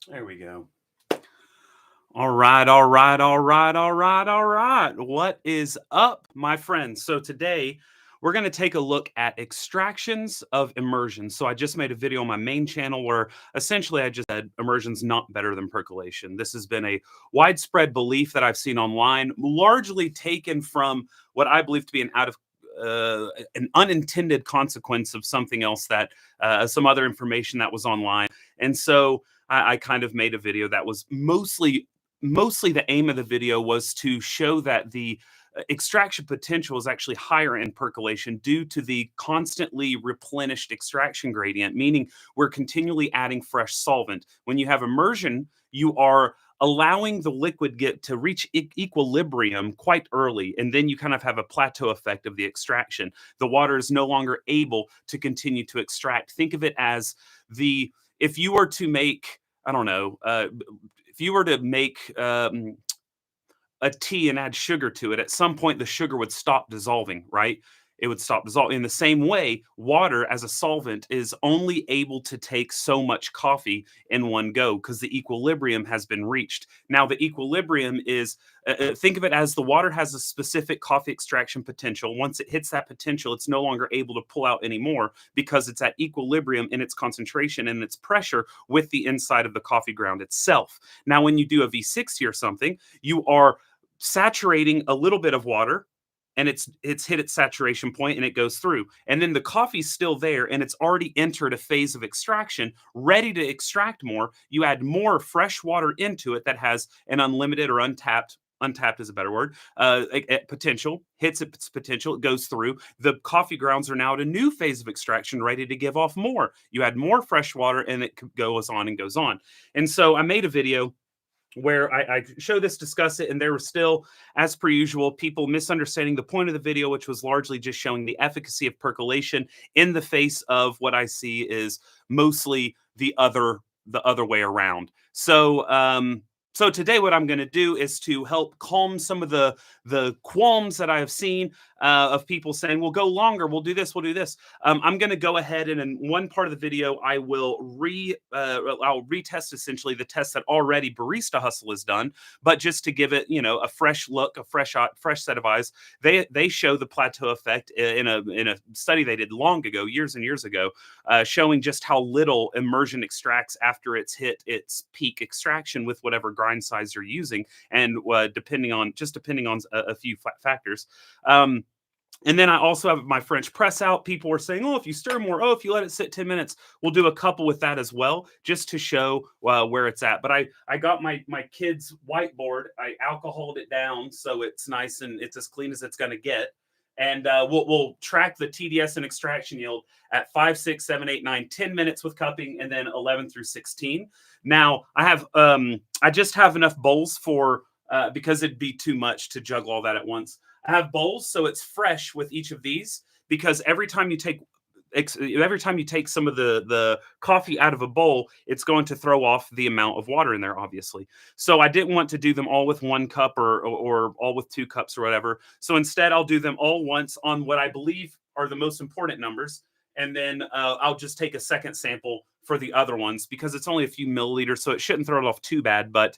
There we go. All right, all right, all right, all right, all right. What is up, my friends? So today we're going to take a look at extractions of immersion. So I just made a video on my main channel where essentially I just said immersion's not better than percolation. This has been a widespread belief that I've seen online, largely taken from what I believe to be an unintended consequence of something else that some other information that was online. And so I kind of made a video that was mostly the aim of the video was to show that the extraction potential is actually higher in percolation due to the constantly replenished extraction gradient, meaning we're continually adding fresh solvent. When you have immersion, you are allowing the liquid get to reach equilibrium quite early, and then you kind of have a plateau effect of the extraction. The water is no longer able to continue to extract. Think of it as the if you were to make, I don't know, if you were to make a tea and add sugar to it, at some point the sugar would stop dissolving, right? It would stop dissolving. In the same way, water as a solvent is only able to take so much coffee in one go because the equilibrium has been reached. Now, the equilibrium is think of it as the water has a specific coffee extraction potential. Once it hits that potential, it's no longer able to pull out anymore because it's at equilibrium in its concentration and its pressure with the inside of the coffee ground itself. Now, when you do a V60 or something, you are saturating a little bit of water and it's hit its saturation point and it goes through, and then the coffee's still there and it's already entered a phase of extraction ready to extract more. You add more fresh water into it that has an unlimited or untapped is a better word, potential, hits its potential, it goes through. The coffee grounds are now at a new phase of extraction, ready to give off more. You add more fresh water and it goes on and goes on. And so I made a video where I show this, discuss it, and there were still, as per usual, people misunderstanding the point of the video, which was largely just showing the efficacy of percolation in the face of what I see is mostly the other way around. So today what I'm going to do is to help calm some of the qualms that I have seen of people saying, "We'll go longer, we'll do this, we'll do this." I'm going to go ahead and in one part of the video I will I'll retest essentially the test that already Barista Hustle has done, but just to give it a fresh look, a fresh set of eyes. They show the plateau effect in a study they did long ago, years and years ago, showing just how little immersion extracts after it's hit its peak extraction with whatever grind size you're using, and depending on a few factors. And then I also have my French press out. People were saying, "Oh, if you stir more, oh, if you let it sit 10 minutes, we'll do a couple with that as well," just to show where it's at. But I got my kids' whiteboard. I alcoholed it down so it's nice and it's as clean as it's going to get. And we'll track the TDS and extraction yield at 5, 6, 7, 8, 9, 10 minutes with cupping, and then 11 through 16. Now I just have enough bowls for because it'd be too much to juggle all that at once. I have bowls, so it's fresh with each of these, because every time you take some of the coffee out of a bowl, it's going to throw off the amount of water in there, obviously. So I didn't want to do them all with 1 cup or all with 2 cups or whatever. So instead, I'll do them all once on what I believe are the most important numbers, and then I'll just take a second sample for the other ones because it's only a few milliliters, so it shouldn't throw it off too bad. But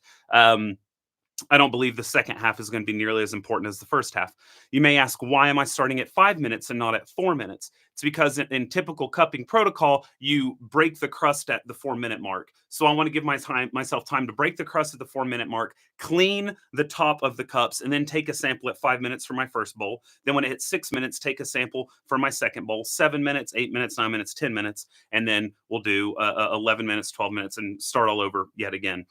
I don't believe the second half is going to be nearly as important as the first half. You may ask, why am I starting at 5 minutes and not at 4 minutes? It's because in typical cupping protocol, you break the crust at the 4-minute mark. So I want to give myself time to break the crust at the 4-minute mark, clean the top of the cups, and then take a sample at 5 minutes for my first bowl. Then when it hits 6 minutes, take a sample for my second bowl, 7 minutes, 8 minutes, 9 minutes, 10 minutes, and then we'll do 11 minutes, 12 minutes, and start all over yet again.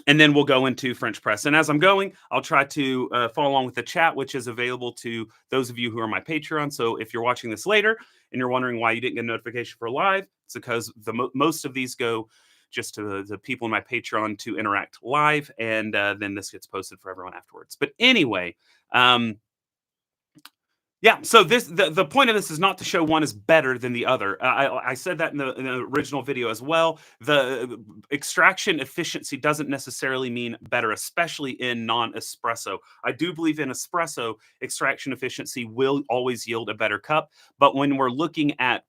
And then we'll go into French press. And as I'm going, I'll try to follow along with the chat, which is available to those of you who are my Patreon. So if you're watching this later and you're wondering why you didn't get a notification for live, it's because most of these go just to the people in my Patreon to interact live. And then this gets posted for everyone afterwards. But anyway, yeah, so the point of this is not to show one is better than the other. I said that in the original video as well. The extraction efficiency doesn't necessarily mean better, especially in non-espresso. I do believe in espresso, extraction efficiency will always yield a better cup. But when we're looking at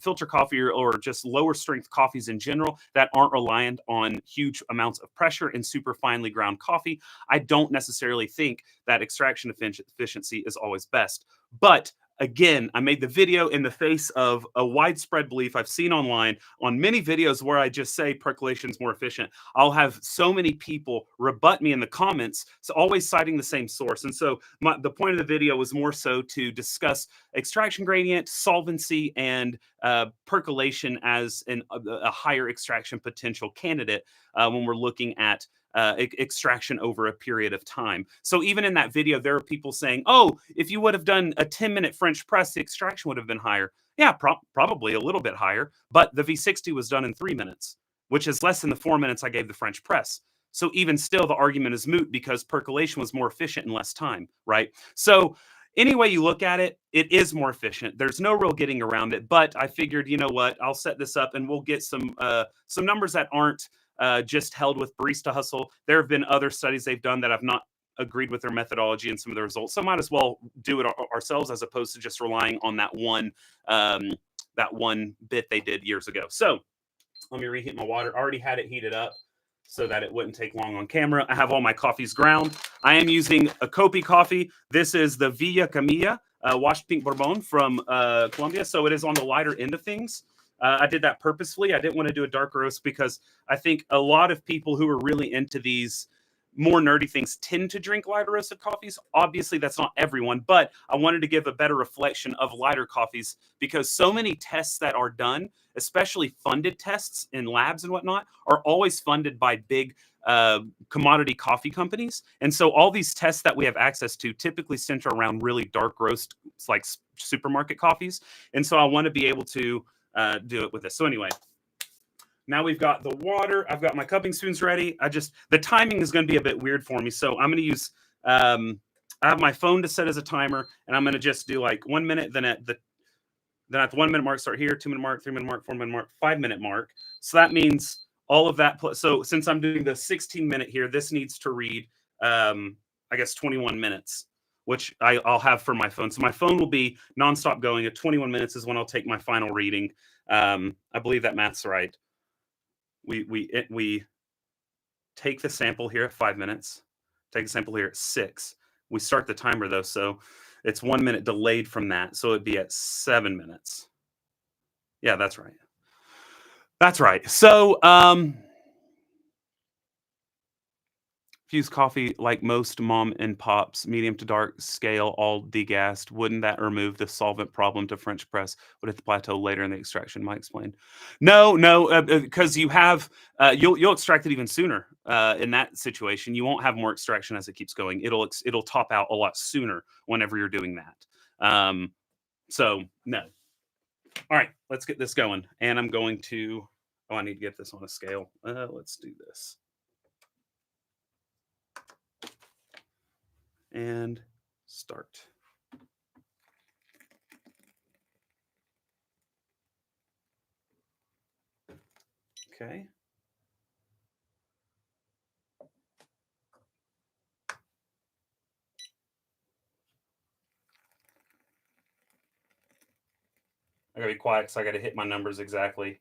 filter coffee or just lower strength coffees in general that aren't reliant on huge amounts of pressure and super finely ground coffee, I don't necessarily think that extraction efficiency is always best. But again, I made the video in the face of a widespread belief I've seen online on many videos where I just say percolation is more efficient. I'll have so many people rebut me in the comments, so always citing the same source. And so the point of the video was more so to discuss extraction gradient, solvency, and percolation as a higher extraction potential candidate when we're looking at extraction over a period of time. So even in that video, there are people saying, "Oh, if you would have done a 10-minute French press, the extraction would have been higher." Yeah, probably a little bit higher, but the V60 was done in 3 minutes, which is less than the 4 minutes I gave the French press. So even still, the argument is moot because percolation was more efficient in less time, right? So any way you look at it, it is more efficient. There's no real getting around it. But I figured, you know what? I'll set this up and we'll get some numbers that aren't just held with Barista Hustle. There have been other studies they've done that have not agreed with their methodology and some of the results. So might as well do it ourselves as opposed to just relying on that one bit they did years ago. So let me reheat my water. I already had it heated up so that it wouldn't take long on camera. I have all my coffees ground. I am using a Kopi coffee. This is the Villa Camilla washed pink Bourbon from Colombia. So it is on the lighter end of things. I did that purposefully. I didn't want to do a dark roast because I think a lot of people who are really into these more nerdy things tend to drink lighter roasted coffees. Obviously, that's not everyone, but I wanted to give a better reflection of lighter coffees because so many tests that are done, especially funded tests in labs and whatnot, are always funded by big commodity coffee companies. And so all these tests that we have access to typically center around really dark roast, like supermarket coffees. And so I want to be able to do it with this. So anyway, now we've got the water. I've got my cupping spoons ready. The timing is going to be a bit weird for me. So I'm going to use, I have my phone to set as a timer, and I'm going to just do like 1 minute. Then at the 1 minute mark, start here, 2 minute mark, 3 minute mark, 4 minute mark, 5 minute mark. So that means all of that. So since I'm doing the 16 minute here, this needs to read, I guess, 21 minutes, which I'll have for my phone. So my phone will be nonstop going. At 21 minutes is when I'll take my final reading. I believe that math's right. We take the sample here at 5 minutes, take the sample here at 6. We start the timer though, so it's 1 minute delayed from that. So it'd be at 7 minutes. Yeah, that's right. That's right. So fused coffee, like most mom and pops, medium to dark scale, all degassed. Wouldn't that remove the solvent problem to French press? Would it plateau later in the extraction? Mike explained. No, because you have you'll extract it even sooner in that situation. You won't have more extraction as it keeps going. It'll top out a lot sooner whenever you're doing that. So no. All right, let's get this going. And I'm going to. Oh, I need to get this on a scale. Let's do this. And start. Okay. I gotta be quiet because I gotta hit my numbers exactly.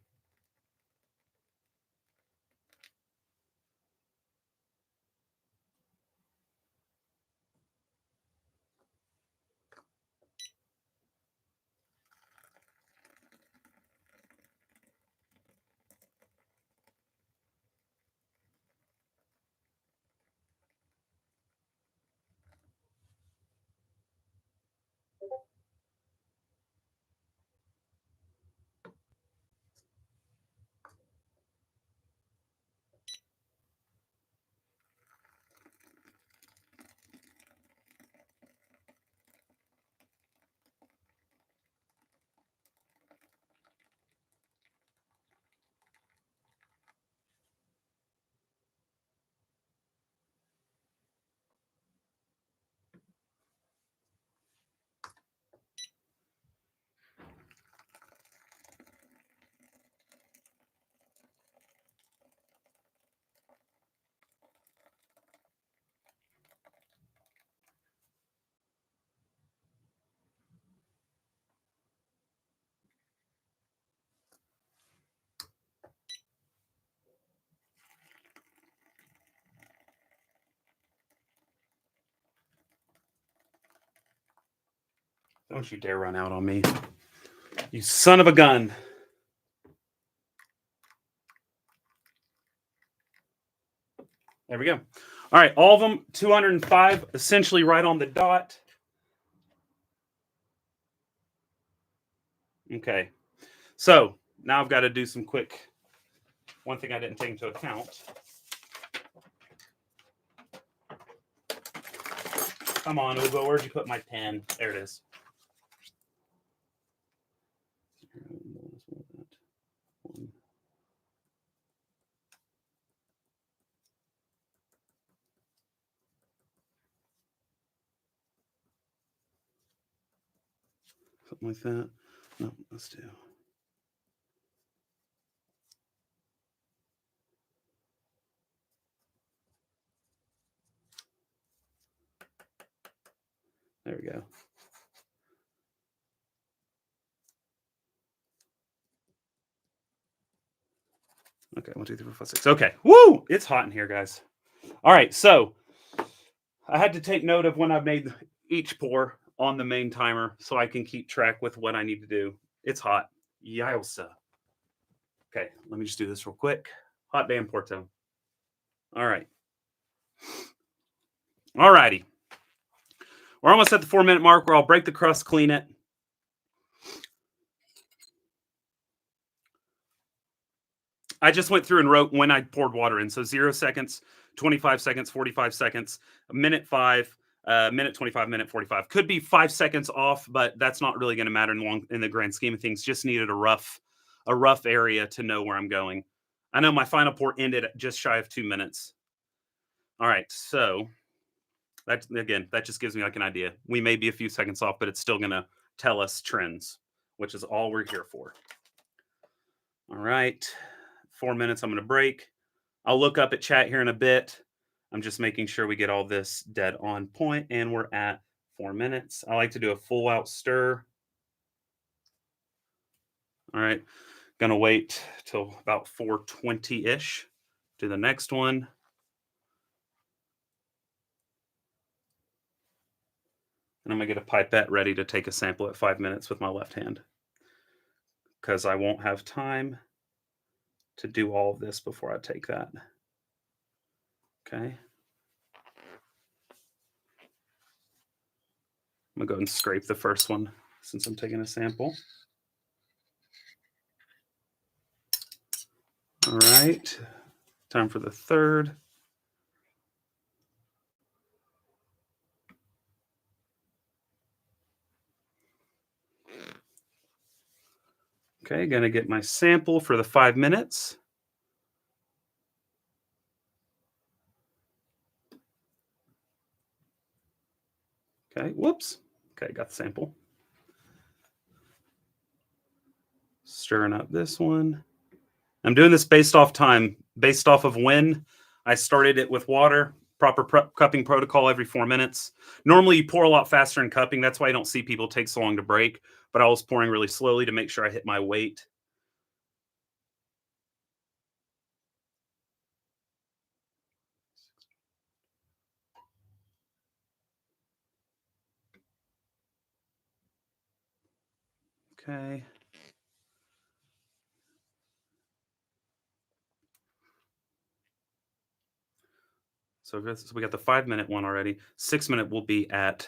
Don't you dare run out on me. You son of a gun. There we go. All right, all of them 205, essentially right on the dot. Okay, so now I've got to do some quick. One thing I didn't take into account. Come on, Ugo, where'd you put my pen? There it is. Something like that. No, let's do. There we go. Okay, 1, 2, 3, 4, 5, 6. Okay, woo! It's hot in here, guys. All right, so I had to take note of when I've made each pour on the main timer so I can keep track with what I need to do. It's hot. Yowza. Okay, let me just do this real quick. Hot damn Porto. All right. All righty. We're almost at the 4-minute mark where I'll break the crust, clean it. I just went through and wrote when I poured water in. So 0 seconds, 25 seconds, 45 seconds, minute 5, minute 25, minute 45. Could be 5 seconds off, but that's not really going to matter in the grand scheme of things. Just needed a rough area to know where I'm going. I know my final pour ended at just shy of 2 minutes. All right, so that just gives me like an idea. We may be a few seconds off, but it's still going to tell us trends, which is all we're here for. All right, 4 minutes. I'm going to break. I'll look up at chat here in a bit. I'm just making sure we get all this dead on point, and we're at 4 minutes. I like to do a full out stir. All right, gonna wait till about 4:20-ish. Do the next one. And I'm gonna get a pipette ready to take a sample at 5 minutes with my left hand, because I won't have time to do all of this before I take that. Okay. I'm gonna go and scrape the first one since I'm taking a sample. All right, time for the third. Okay, gonna get my sample for the 5 minutes. Okay, whoops. Okay, got the sample. Stirring up this one. I'm doing this based off time, based off of when I started it with water. Proper cupping protocol every 4 minutes. Normally you pour a lot faster in cupping. That's why I don't see people take so long to break. But I was pouring really slowly to make sure I hit my weight. Okay. So we got the 5 minute one already. 6 minute will be at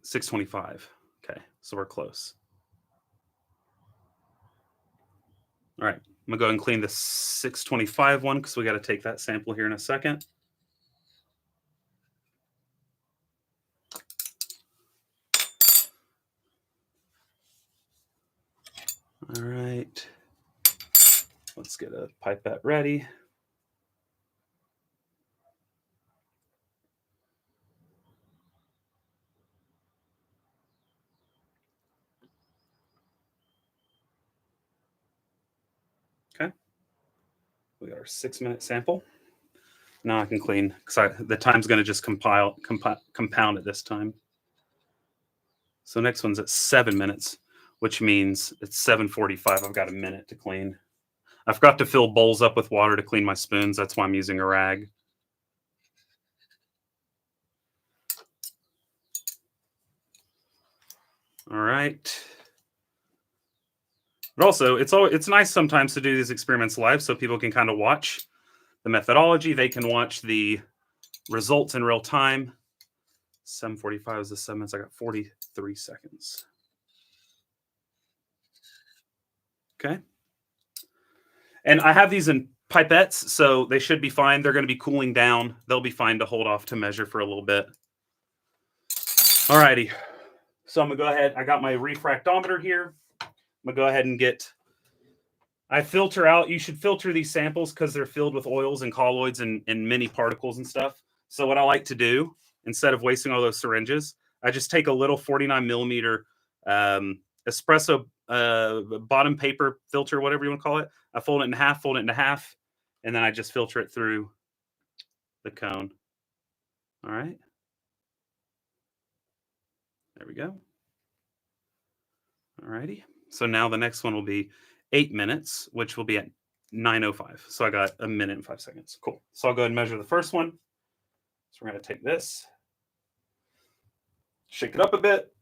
6:25. Okay, so we're close. All right, I'm gonna go ahead and clean the 6:25 one because we got to take that sample here in a second. All right, let's get a pipette ready. Okay, we got our 6 minute sample. Now I can clean because the time's going to just compound at this time. So next one's at 7 minutes, which means it's 7:45. I've got a minute to clean. I forgot to fill bowls up with water to clean my spoons. That's why I'm using a rag. All right. But also, it's nice sometimes to do these experiments live so people can kind of watch the methodology. They can watch the results in real time. 7:45 is the 7 minutes. I got 43 seconds. Okay. And I have these in pipettes, so they should be fine. They're going to be cooling down. They'll be fine to hold off to measure for a little bit. All righty. So I'm going to go ahead. I got my refractometer here. I'm going to go ahead and I filter out. You should filter these samples because they're filled with oils and colloids and many particles and stuff. So what I like to do, instead of wasting all those syringes, I just take a little 49 millimeter espresso bottom paper filter, whatever you want to call it. I fold it in half, and then I just filter it through the cone. All right. There we go. All righty. So now the next one will be 8 minutes, which will be at 9:05. So I got a minute and 5 seconds. Cool. So I'll go ahead and measure the first one. So we're going to take this, shake it up a bit.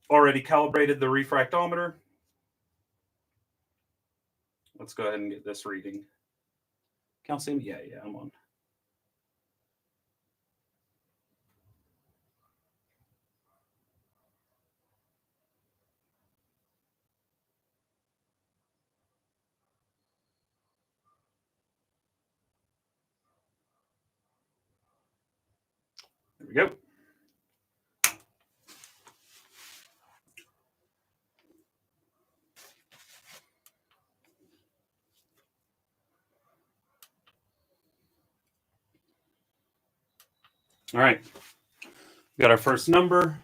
Already calibrated the refractometer. Let's go ahead and get this reading. Calcium? Yeah, I'm on. There we go. All right. We got our first number.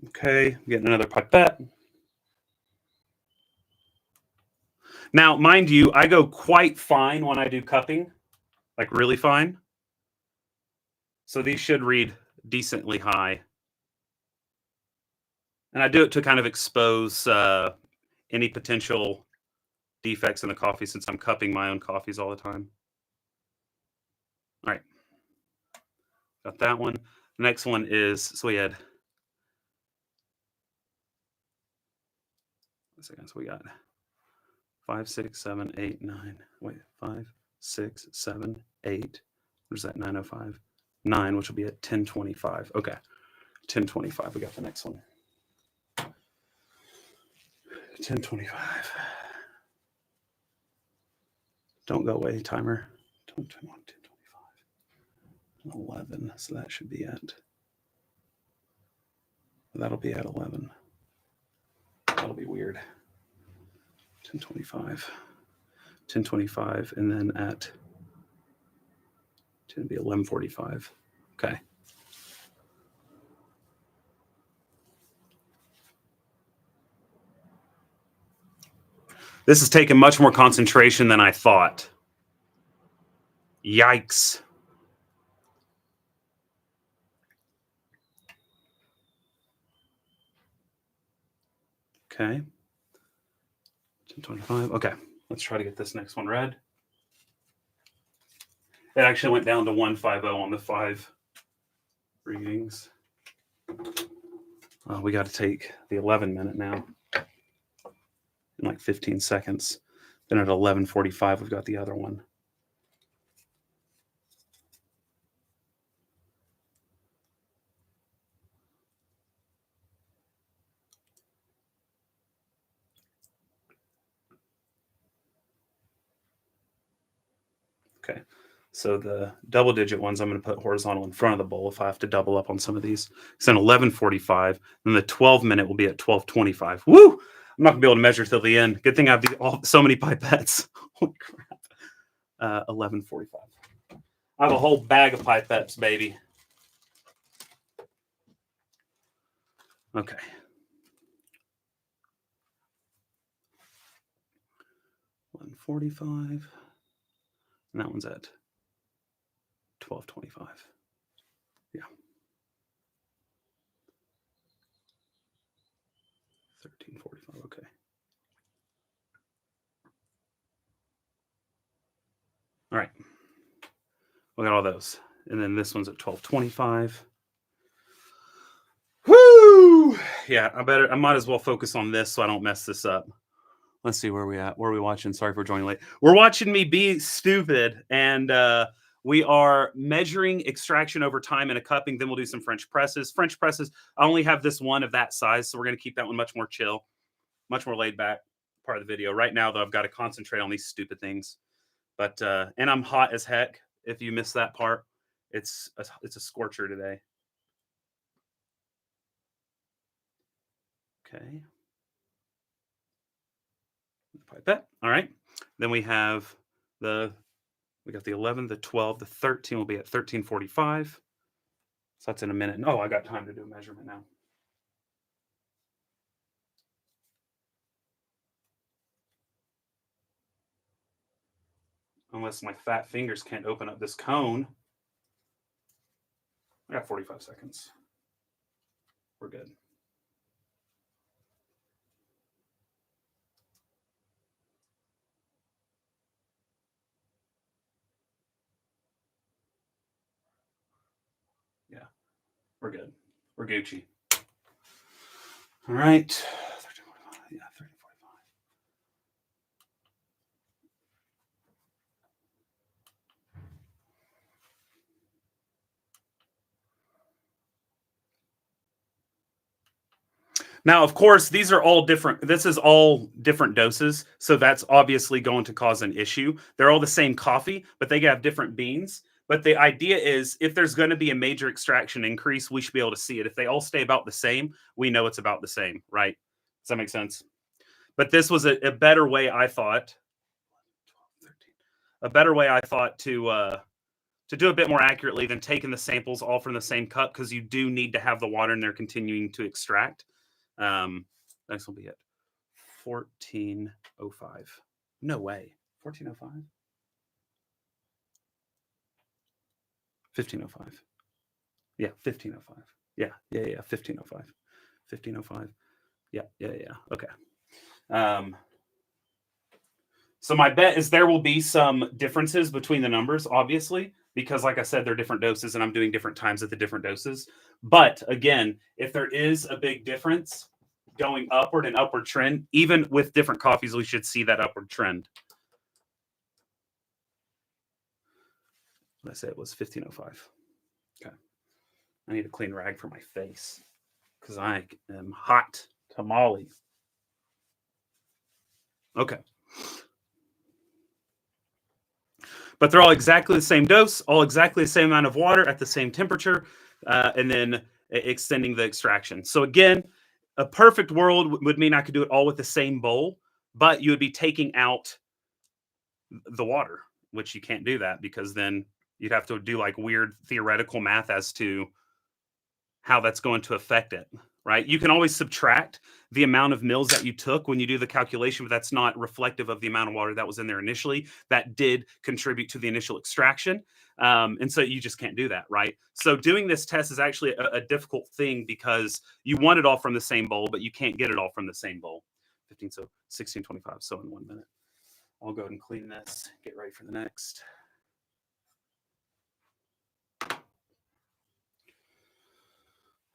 Okay, getting another pipette. Now, mind you, I go quite fine when I do cupping, like really fine. So these should read decently high. And I do it to kind of expose any potential defects in the coffee since I'm cupping my own coffees all the time. All right. Got that one. The next one is, so we had, so we got 5, 6, 7, 8, 9. Wait, 5, 6, 7, 8. Where's that? 9:05. 9, which will be at 10:25. Okay. 10:25. We got the next one. 10:25. Don't go away, timer. 10:21, 10:25. 11. So that should be at. That'll be at 11. That'll be weird. 10:25. 10:25, and then at 10 be 11:45. Okay. This is taking much more concentration than I thought. Yikes. Okay. 10:25. Okay. Let's try to get this next one read. It actually went down to 150 on the 5 readings. We got to take the 11 minute now in like 15 seconds. Then at 11:45, we've got the other one. Okay. So the double digit ones, I'm going to put horizontal in front of the bowl if I have to double up on some of these. It's an 11:45. Then the 12 minute will be at 12:25. Woo! I'm not going to be able to measure till the end. Good thing I have so many pipettes. Holy crap. 11:45. I have a whole bag of pipettes, baby. Okay. $1.45. And that one's at 12:25. Yeah. 13:45. Okay. We got all those. And then this one's at 1225. Woo! Yeah, I might as well focus on this so I don't mess this up. Let's see where we at. Where are we watching? Sorry for joining late. We're watching me be stupid, and we are measuring extraction over time in a cupping. Then we'll do some French presses. French presses, I only have this one of that size, so we're going to keep that one much more chill, much more laid back part of the video. Right now, though, I've got to concentrate on these stupid things. But and I'm hot as heck. If you missed that part, it's a scorcher today. Okay. Pipette. All right. Then we have we got the 11, the 12, the 13 will be at 1345. So that's in a minute. Oh, I got time to do a measurement now. Unless my fat fingers can't open up this cone. I got 45 seconds. We're good. Yeah, we're good. We're Gucci. All right. 1345. Yeah, 1345. Now, of course, these are all different. This is all different doses. So that's obviously going to cause an issue. They're all the same coffee, but they have different beans. But the idea is if there's going to be a major extraction increase, we should be able to see it. If they all stay about the same, we know it's about the same, right? Does that make sense? But this was a better way, I thought. A better way, I thought, to do a bit more accurately than taking the samples all from the same cup, because you do need to have the water in there continuing to extract. Next will be it. 1405. No way. 1405? 1505. Yeah, 1505. Yeah. 1505. 1505. Yeah. Okay. So my bet is there will be some differences between the numbers, obviously, because like I said, they're different doses and I'm doing different times at the different doses. But again, if there is a big difference going upward and upward trend, even with different coffees, we should see that upward trend. Let's say it was 1505. Okay. I need a clean rag for my face because I am hot tamale. Okay. But they're all exactly the same dose, all exactly the same amount of water at the same temperature, and then extending the extraction. So again, a perfect world would mean I could do it all with the same bowl, but you would be taking out the water, which you can't do that because then you'd have to do like weird theoretical math as to how that's going to affect it, right? You can always subtract the amount of mils that you took when you do the calculation, but that's not reflective of the amount of water that was in there initially. That did contribute to the initial extraction. And so you just can't do that, right? So doing this test is actually a difficult thing because you want it all from the same bowl, but you can't get it all from the same bowl. 15, so 1625. So in 1 minute, I'll go ahead and clean this, get ready for the next.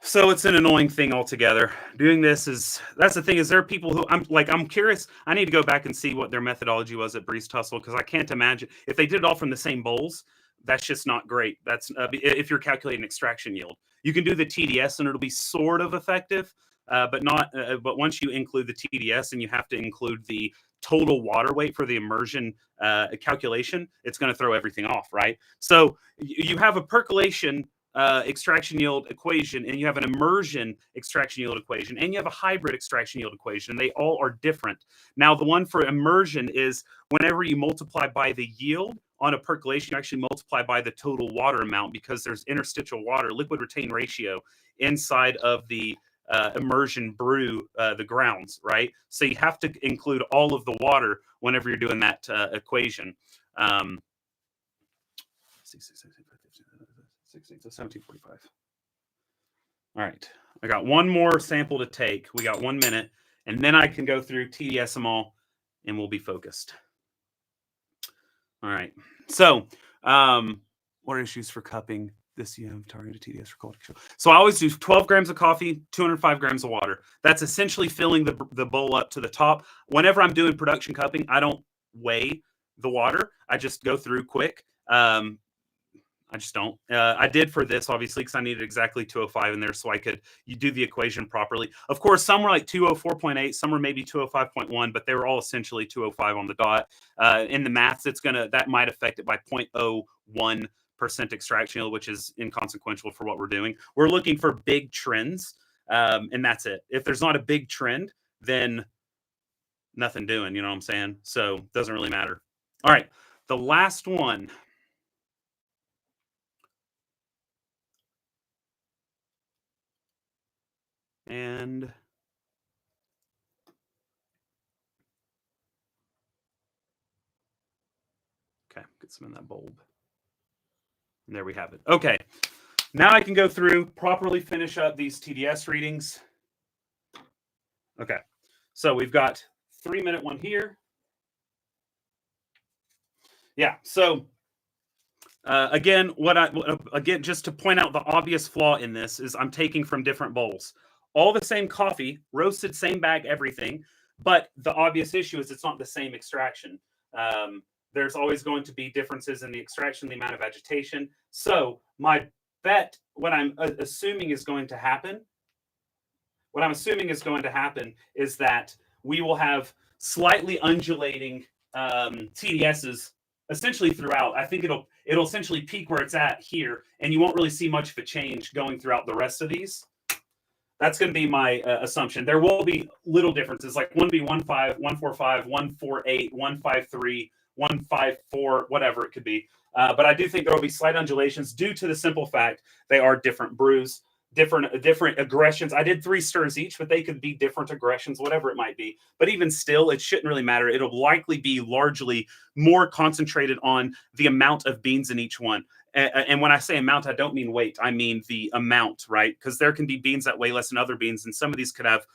So it's an annoying thing altogether. Doing this that's the thing is there are people who I'm curious. I need to go back and see what their methodology was at Breeze Tussle because I can't imagine if they did it all from the same bowls. That's just not great. That's if you're calculating extraction yield. You can do the TDS and it'll be sort of effective, but not. But once you include the TDS and you have to include the total water weight for the immersion calculation, it's going to throw everything off, right? So you have a percolation extraction yield equation, and you have an immersion extraction yield equation, and you have a hybrid extraction yield equation, and they all are different. Now, the one for immersion is whenever you multiply by the yield on a percolation, you actually multiply by the total water amount because there's interstitial water, liquid retain ratio inside of the immersion brew, the grounds, right? So you have to include all of the water whenever you're doing that equation. 16, so 1745. All right. I got one more sample to take. We got 1 minute, and then I can go through TDS them all, and we'll be focused. All right. So What are issues for cupping? This you have targeted TDS for cold control. So I always do 12 grams of coffee, 205 grams of water. That's essentially filling the bowl up to the top. Whenever I'm doing production cupping, I don't weigh the water. I just go through quick. I just don't. I did for this, obviously, because I needed exactly 205 in there so I could you do the equation properly. Of course, some were like 204.8, some were maybe 205.1, but they were all essentially 205 on the dot. In the maths, that might affect it by 0.01% extraction yield, which is inconsequential for what we're doing. We're looking for big trends, and that's it. If there's not a big trend, then nothing doing, you know what I'm saying? So it doesn't really matter. All right, the last one. And okay, get some in that bulb. And there we have it. Okay, now I can go through, properly finish up these TDS readings. Okay, so we've got 3-minute one here. Yeah, so again, just to point out the obvious flaw in this is I'm taking from different bowls. All the same coffee, roasted, same bag, everything. But the obvious issue is it's not the same extraction. There's always going to be differences in the extraction, the amount of agitation. So my bet, what I'm assuming is going to happen, is that we will have slightly undulating TDSs essentially throughout. I think it'll essentially peak where it's at here, and you won't really see much of a change going throughout the rest of these. That's going to be my assumption. There will be little differences, like one be 1.5, 1.45, 1.48, 1.53, 1.54, whatever it could be. But I do think there will be slight undulations due to the simple fact they are different brews, different aggressions. I did 3 stirs each, but they could be different aggressions, whatever it might be. But even still, it shouldn't really matter. It'll likely be largely more concentrated on the amount of beans in each one. And when I say amount, I don't mean weight. I mean the amount, right? Because there can be beans that weigh less than other beans, and some of these could have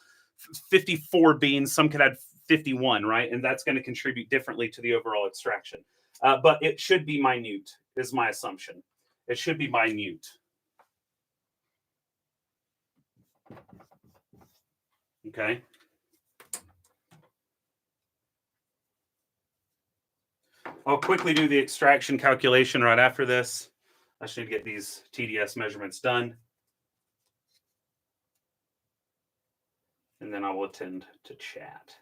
54 beans, some could have 51, right? And that's going to contribute differently to the overall extraction. But it should be minute, is my assumption. It should be minute. Okay. I'll quickly do the extraction calculation right after this. I should get these TDS measurements done. And then I will attend to chat.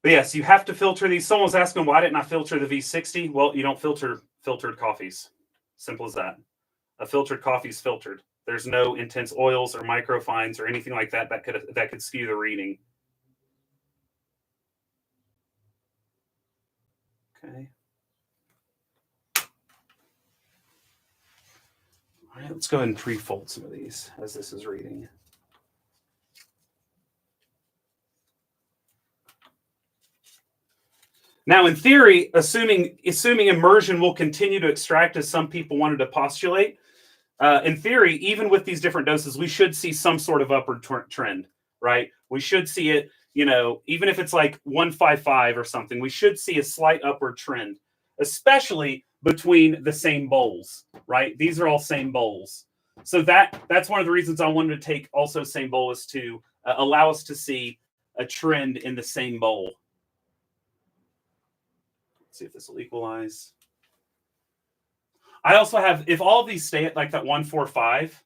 But yes, you have to filter these. Someone's asking, why didn't I filter the V60? Well, you don't filter filtered coffees. Simple as that. A filtered coffee is filtered. There's no intense oils or microfines or anything like that that could skew the reading. Okay. All right, let's go ahead and pre-fold some of these as this is reading. Now, in theory, assuming immersion will continue to extract as some people wanted to postulate, in theory, even with these different doses, we should see some sort of upward trend, right? We should see it, even if it's like 155 or something, we should see a slight upward trend, especially between the same bowls, right? These are all same bowls. So that's one of the reasons I wanted to take also same bowl, is to allow us to see a trend in the same bowl. Let's see if this will equalize. I also have, if all of these stay at like that 145,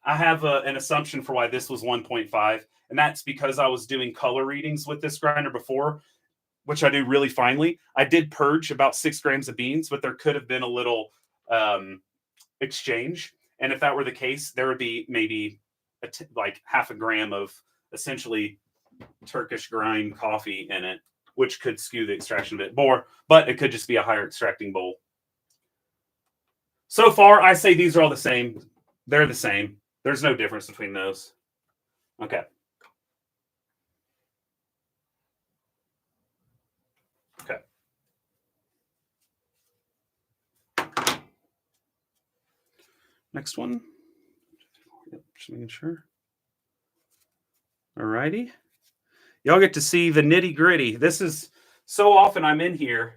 I have an assumption for why this was 1.5. And that's because I was doing color readings with this grinder before, which I do really finely. I did purge about 6 grams of beans, but there could have been a little exchange. And if that were the case, there would be maybe like half a gram of essentially Turkish grind coffee in it, which could skew the extraction a bit more, but it could just be a higher extracting bowl. So far, I say these are all the same. They're the same. There's no difference between those. Okay. Okay. Next one. Yep, just making sure. All righty. Y'all get to see the nitty gritty. This is So often I'm in here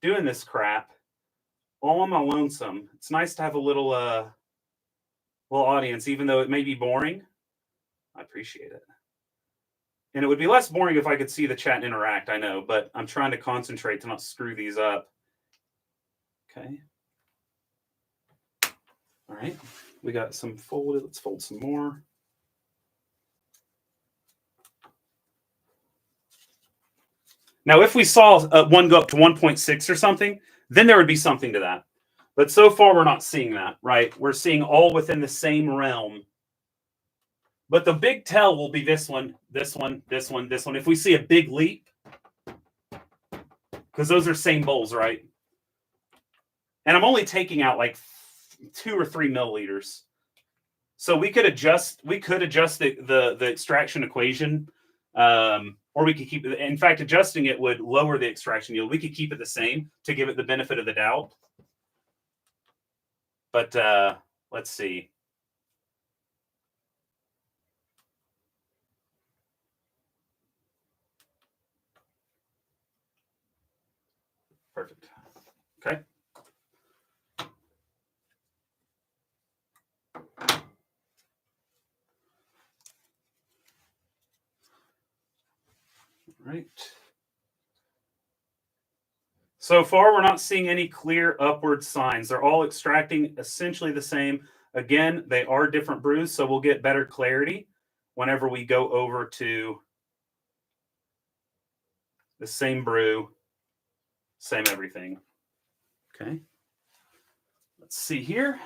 doing this crap all on my lonesome. It's nice to have a little audience, even though it may be boring. I appreciate it. And it would be less boring if I could see the chat and interact, I know, but I'm trying to concentrate to not screw these up. Okay. All right. We got some folded. Let's fold some more. Now, if we saw one go up to 1.6 or something, then there would be something to that. But so far, we're not seeing that, right? We're seeing all within the same realm. But the big tell will be this one, this one, this one, this one. If we see a big leap, because those are same bowls, right? And I'm only taking out like 2 or 3 milliliters. So we could adjust the extraction equation, or we could keep it. In fact, adjusting it would lower the extraction yield. We could keep it the same to give it the benefit of the doubt. But let's see. Perfect. Okay. Right. So far, we're not seeing any clear upward signs. They're all extracting essentially the same. Again, they are different brews, so we'll get better clarity whenever we go over to the same brew, same everything. Okay. Let's see here.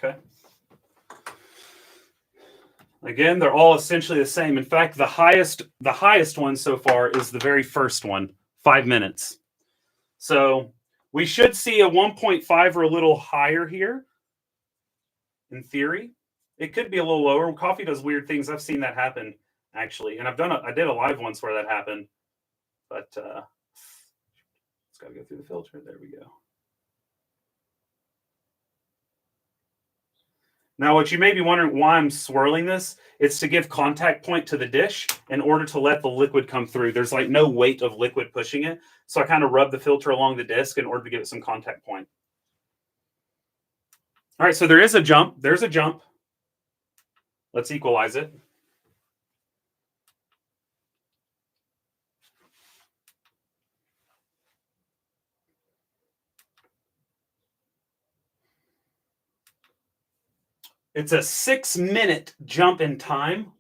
Okay. Again, they're all essentially the same. In fact, the highest one so far is the very first one, 5 minutes. So we should see a 1.5 or a little higher here. In theory, it could be a little lower. Coffee does weird things. I've seen that happen actually, and I did a live once where that happened, but it's got to go through the filter. There we go. Now, what you may be wondering why I'm swirling this, it's to give contact point to the dish in order to let the liquid come through. There's like no weight of liquid pushing it. So I kind of rub the filter along the disc in order to give it some contact point. All right, so there is a jump. There's a jump. Let's equalize it. It's a 6-minute jump in time.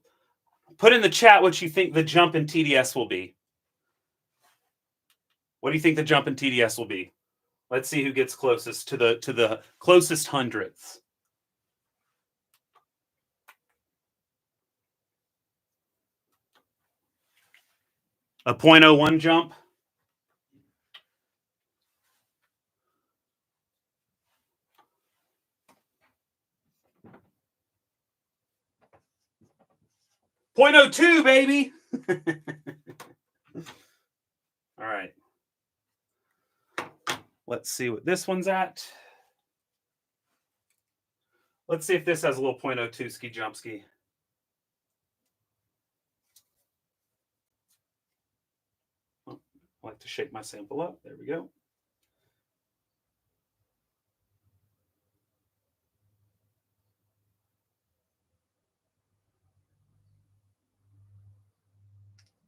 Put in the chat what you think the jump in TDS will be. What do you think the jump in TDS will be? Let's see who gets closest to the closest hundredths. A 0.01 jump. .02, baby. All right. Let's see what this one's at. Let's see if this has a little .02 ski jump ski. Oh, I like to shake my sample up. There we go.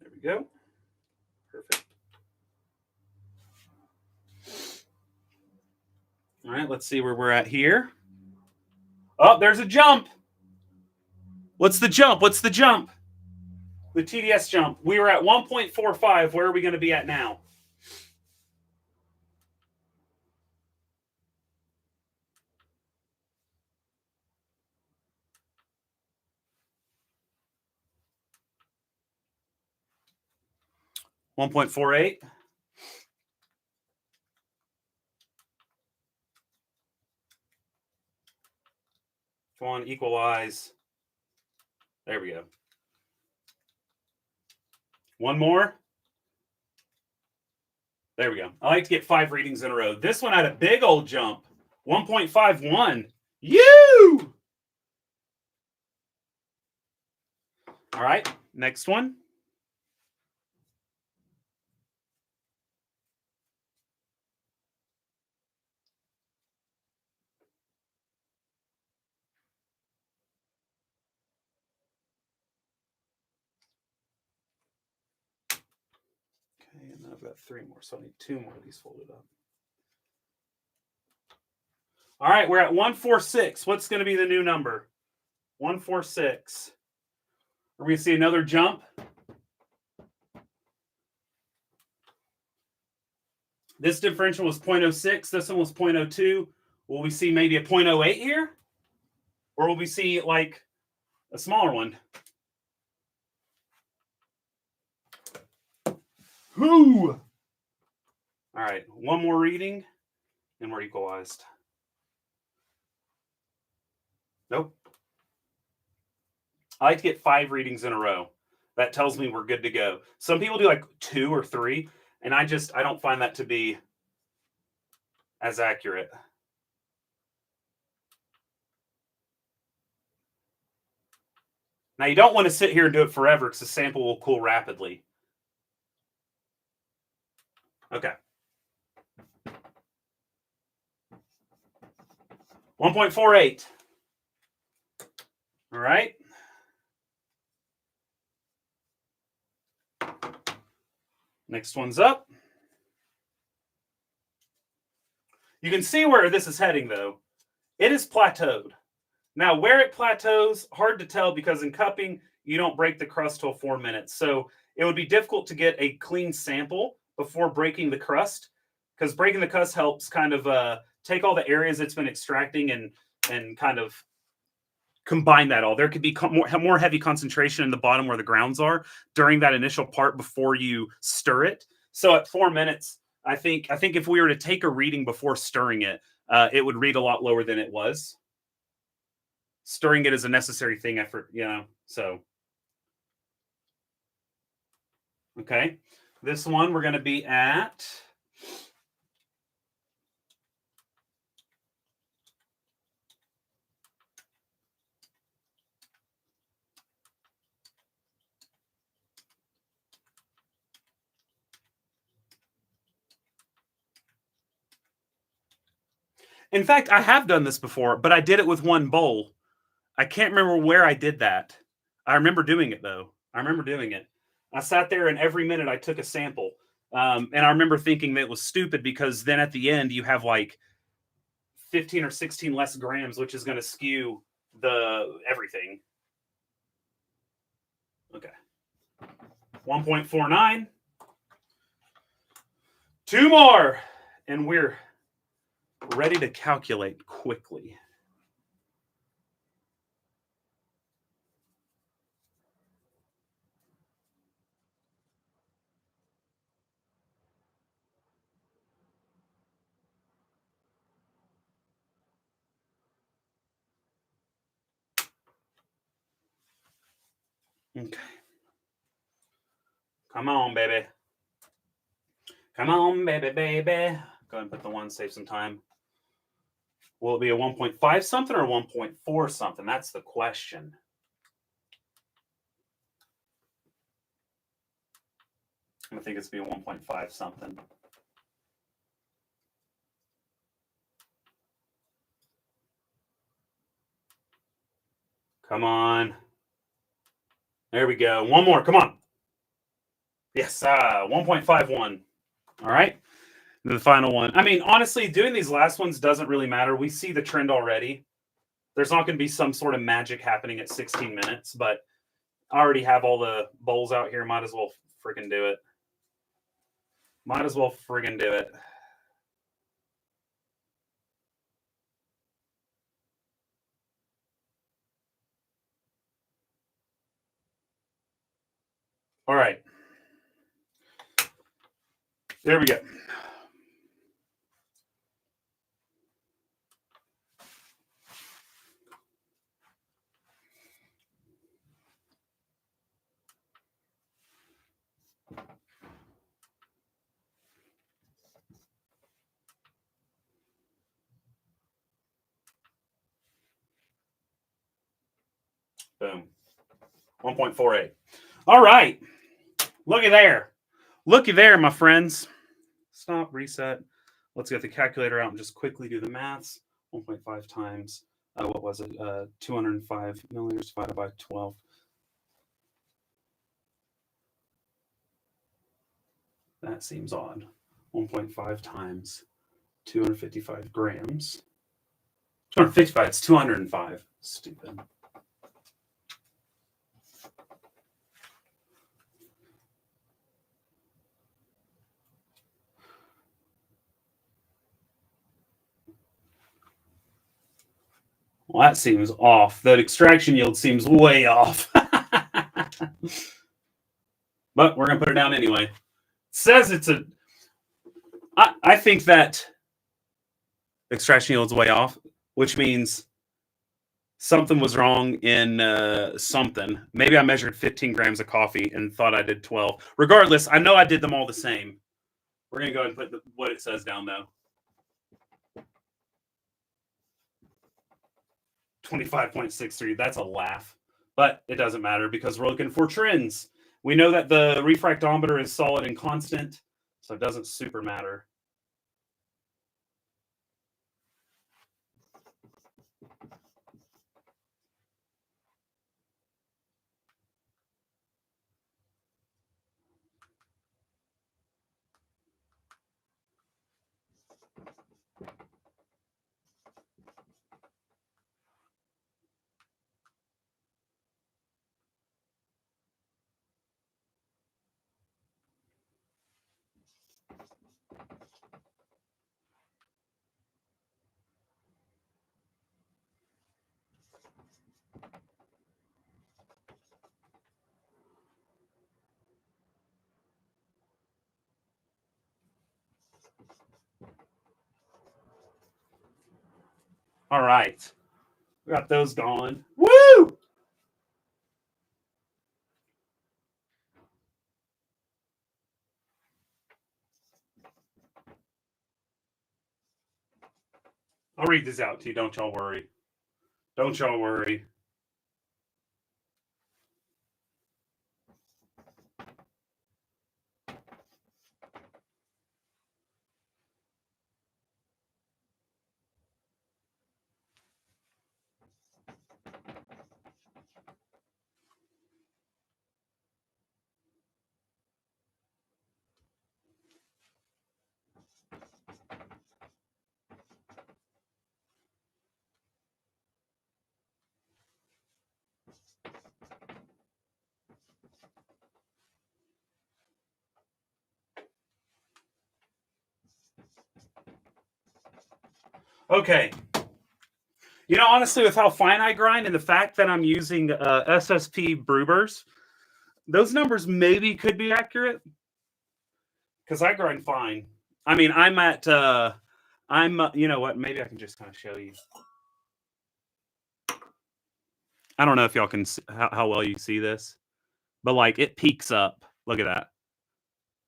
There we go. Perfect. All right, let's see where we're at here. Oh, there's a jump. What's the jump? What's the jump? The TDS jump. We were at 1.45. Where are we going to be at now? $1.48. Come on, equalize. There we go. One more. There we go. I like to get 5 readings in a row. This one had a big old jump. 1.51. You! All right, next one. Okay, and then I've got 3 more, so I need 2 more of these folded up. All right, we're at 146. What's going to be the new number? 146. Are we going to see another jump? This differential was 0.06. This one was 0.02. Will we see maybe a 0.08 here? Or will we see like a smaller one? Whoo! All right, one more reading, and we're equalized. Nope. I like to get 5 readings in a row. That tells me we're good to go. Some people do like 2 or 3, and I don't find that to be as accurate. Now, you don't want to sit here and do it forever because the sample will cool rapidly. Okay. 1.48. All right. Next one's up. You can see where this is heading, though. It is plateaued. Now, where it plateaus, hard to tell because in cupping, you don't break the crust till 4 minutes. So it would be difficult to get a clean sample before breaking the crust, because breaking the crust helps kind of take all the areas it's been extracting and kind of combine that all. There could be more heavy concentration in the bottom where the grounds are during that initial part before you stir it. So at 4 minutes, I think if we were to take a reading before stirring it, it would read a lot lower than it was. Stirring it is a necessary thing so. Okay. This one we're going to be at. In fact, I have done this before, but I did it with one bowl. I can't remember where I did that. I remember doing it, though. I remember doing it. I sat there, and every minute I took a sample. And I remember thinking that it was stupid because then at the end you have like 15 or 16 less grams, which is going to skew the everything. Okay. 1.49. 2 more. And we're ready to calculate quickly. Okay. Come on, baby. Come on, baby, baby. Go ahead and put the 1, save some time. Will it be a 1.5 something or 1.4 something? That's the question. I think it's be a 1.5 something. Come on. There we go. One more. Come on. Yes, 1.51. All right. The final one. I mean, honestly, doing these last ones doesn't really matter. We see the trend already. There's not going to be some sort of magic happening at 16 minutes, but I already have all the bowls out here. Might as well friggin' do it. Might as well friggin' do it. All right. There we go. Boom. 1.48. All right. Looky there. Looky there, my friends. Stop, reset. Let's get the calculator out and just quickly do the maths. 1.5 times, what was it? 205 milliliters divided by 12. That seems odd. 1.5 times 255 grams. 255, it's 205. Stupid. Well, that seems off. That extraction yield seems way off. But we're going to put it down anyway. It says it's a... I think that extraction yield's way off, which means something was wrong in something. Maybe I measured 15 grams of coffee and thought I did 12. Regardless, I know I did them all the same. We're going to go ahead and put what it says down, though. 25.63. That's a laugh. But it doesn't matter because we're looking for trends. We know that the refractometer is solid and constant, so it doesn't super matter. All right. We got those going. Woo! I'll read this out to you. Don't y'all worry. Don't y'all worry. Okay. You know, honestly, with how fine I grind and the fact that I'm using SSP brewers, those numbers maybe could be accurate because I grind fine. I mean, I'm at, you know what? Maybe I can just kind of show you. I don't know if y'all can see how well you see this, but like it peaks up. Look at that.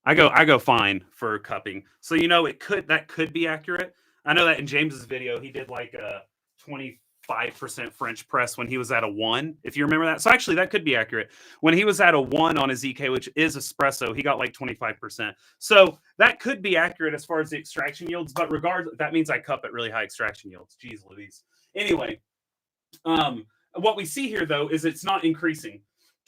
I go fine for cupping. So you know that could be accurate. I know that in James's video he did like a 25% French press when he was at a 1, if you remember that. So actually that could be accurate. When he was at a 1 on his EK, which is espresso, he got like 25%. So that could be accurate as far as the extraction yields, but regardless, that means I cup at really high extraction yields. Jeez Louise. Anyway, what we see here though is it's not increasing.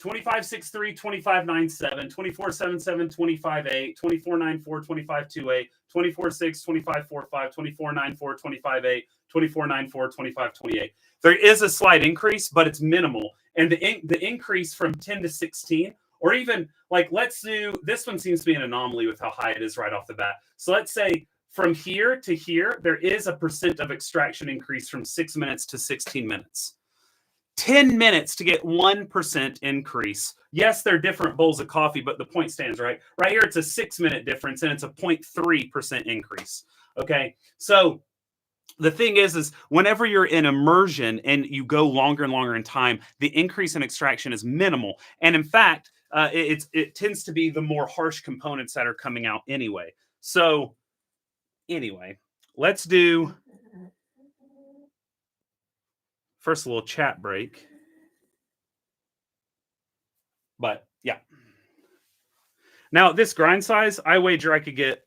25.63, 25.97, 24.77, 25.8, 24.94, 25.28, 24.6, 25.45, 24.94, 25.8, 24.94, 25.28. There is a slight increase, but it's minimal. And the increase from 10 to 16, or even like, let's do, this one seems to be an anomaly with how high it is right off the bat. So let's say from here to here, there is a percent of extraction increase from 6 minutes to 16 minutes. 10 minutes to get 1% increase. Yes, they're different bowls of coffee, but the point stands, right? Right here, it's a 6-minute difference, and it's a 0.3% increase. Okay, so the thing is whenever you're in immersion and you go longer and longer in time, the increase in extraction is minimal. And in fact, it tends to be the more harsh components that are coming out anyway. So anyway, let's do first a little chat break. But yeah. Now this grind size, I wager I could get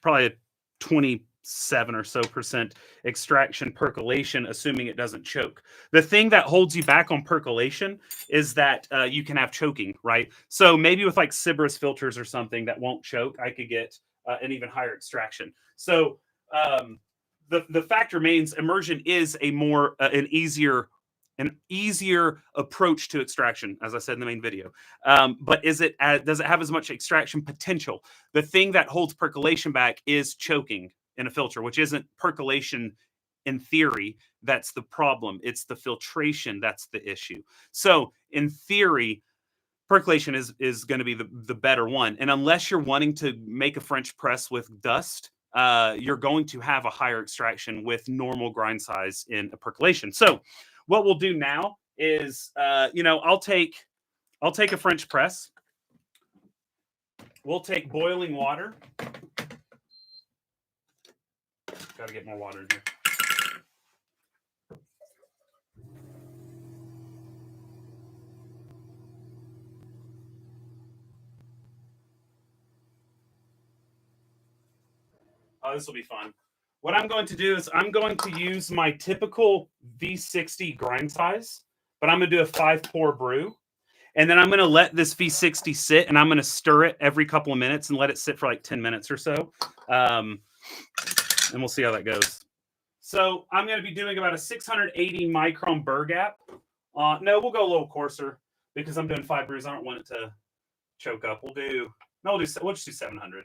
probably a 27 or so percent extraction percolation, assuming it doesn't choke. The thing that holds you back on percolation is that you can have choking, right? So maybe with like Sybaris filters or something that won't choke, I could get an even higher extraction. So the fact remains, immersion is a more an easier approach to extraction, as I said in the main video. But does it have as much extraction potential? The thing that holds percolation back is choking in a filter, which isn't percolation in theory. That's the problem. It's the filtration that's the issue. So in theory, percolation is going to be the better one. And unless you're wanting to make a French press with dust, you're going to have a higher extraction with normal grind size in a percolation. So what we'll do now is, I'll take a French press. We'll take boiling water. Got to get more water in here. Oh, this will be fun. What I'm going to do is I'm going to use my typical V60 grind size, but I'm going to do a 5-pour brew. And then I'm going to let this V60 sit, and I'm going to stir it every couple of minutes and let it sit for like 10 minutes or so. And we'll see how that goes. So I'm going to be doing about a 680 micron burr gap. No, we'll go a little coarser because I'm doing 5 brews. I don't want it to choke up. We'll just do 700.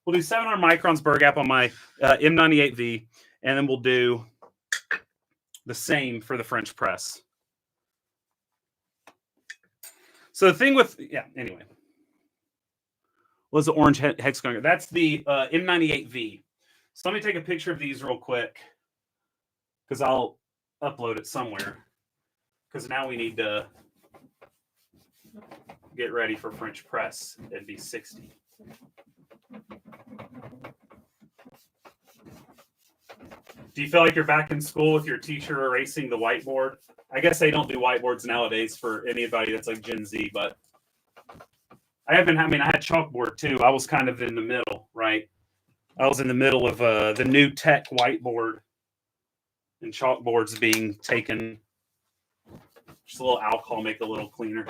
We'll do 700 microns burr gap on my M98V, and then we'll do the same for the French press. So the thing with, anyway. What's the orange hexagon? That's the M98V. So let me take a picture of these real quick because I'll upload it somewhere. Because now we need to get ready for French press at V60. Do you feel like you're back in school with your teacher erasing the whiteboard? I guess they don't do whiteboards nowadays for anybody that's like Gen Z, but I had chalkboard too. I was kind of in the middle, right? I was in the middle of the new tech whiteboard and chalkboards being taken. Just a little alcohol, make it a little cleaner.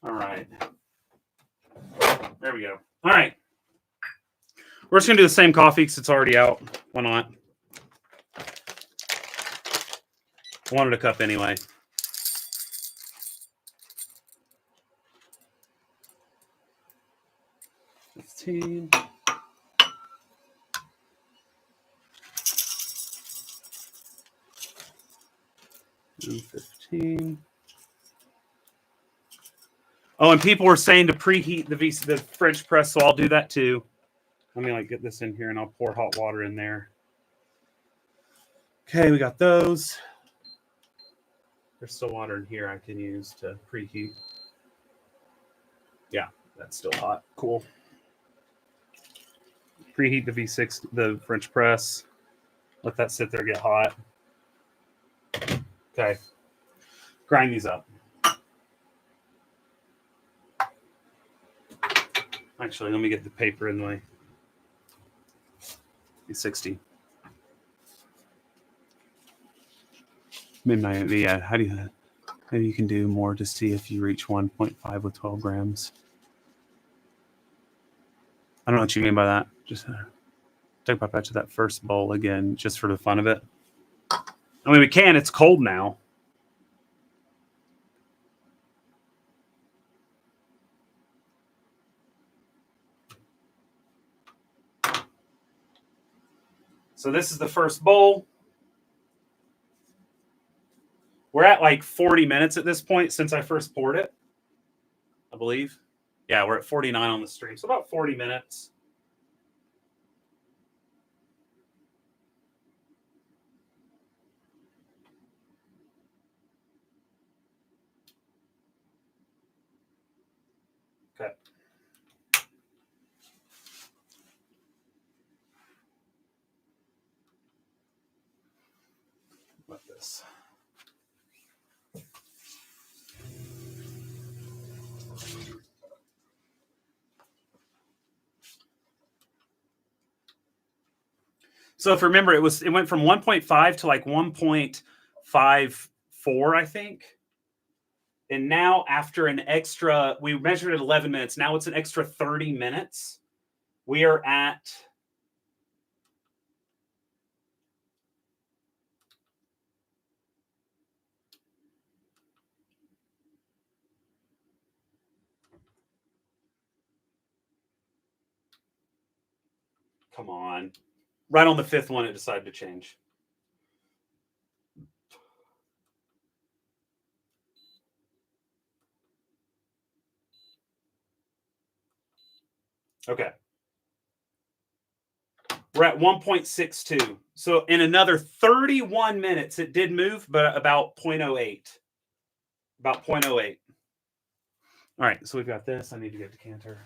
All right. There we go. All right. We're just going to do the same coffee because it's already out. Why not? I wanted a cup anyway. $15. $15. Oh, and people were saying to preheat the French press, so I'll do that too. Let me get this in here, and I'll pour hot water in there. Okay, we got those. There's still water in here I can use to preheat. Yeah, that's still hot. Cool. Preheat the V6, the French press. Let that sit there, get hot. Okay. Grind these up. Actually, let me get the paper in the way. V60. Midnight. Yeah. How do you? Maybe you can do more to see if you reach 1.5 with 12 grams. I don't know what you mean by that. Just take my back to that first bowl again, just for the fun of it. I mean, we can. It's cold now. So this is the first bowl. We're at like 40 minutes at this point since I first poured it, I believe. Yeah, we're at 49 on the stream. So about 40 minutes. Okay. this. So if you remember, it went from 1.5 to like 1.54, I think. And now after an extra, we measured it 11 minutes. Now it's an extra 30 minutes. We are at come on. Right on the fifth one, it decided to change. Okay. We're at 1.62. So in another 31 minutes, it did move, but about 0.08. About 0.08. All right, so we've got this. I need to get the decanter.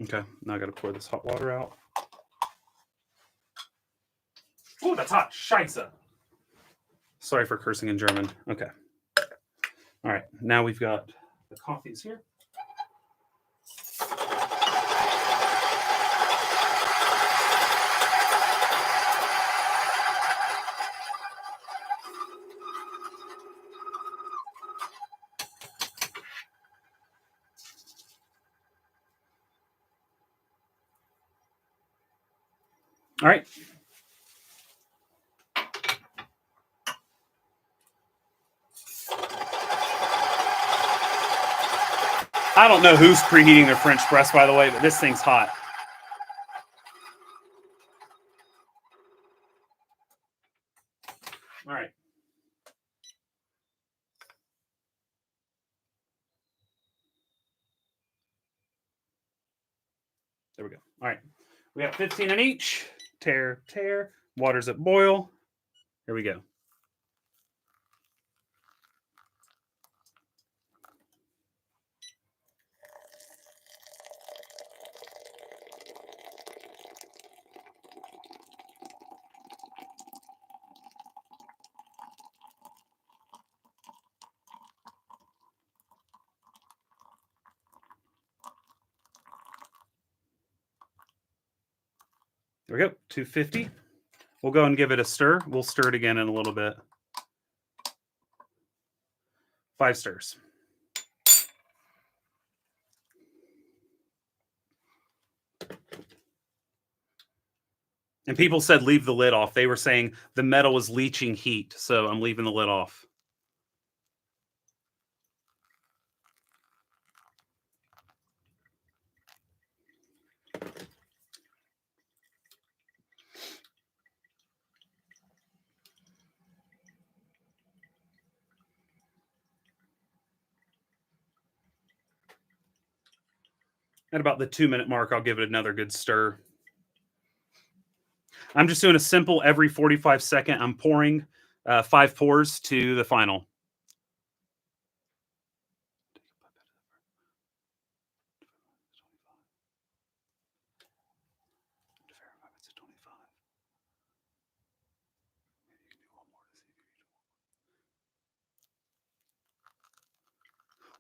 Okay, now I got to pour this hot water out. Oh, that's hot. Scheiße. Sorry for cursing in German. Okay. All right, now we've got the coffees here. All right. I don't know who's preheating their French press, by the way, but this thing's hot. All right. There we go. All right. We have 15 in each. Tear, tear. Water's at boil. Here we go. There we go. 250. We'll go and give it a stir. We'll stir it again in a little bit. 5 stirs. And people said leave the lid off. They were saying the metal was leaching heat, so I'm leaving the lid off. At about the 2-minute mark, I'll give it another good stir. I'm just doing a simple every 45 second. I'm pouring 5 pours to the final.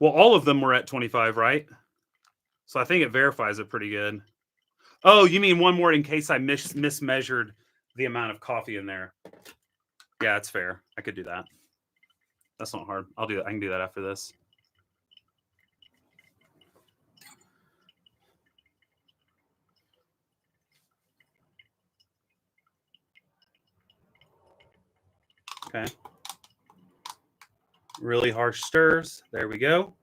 Well, all of them were at 25, right? So I think it verifies it pretty good. Oh, you mean one more in case I mismeasured the amount of coffee in there? Yeah, that's fair. I could do that. That's not hard. I'll do that. I can do that after this. Okay. Really harsh stirs. There we go.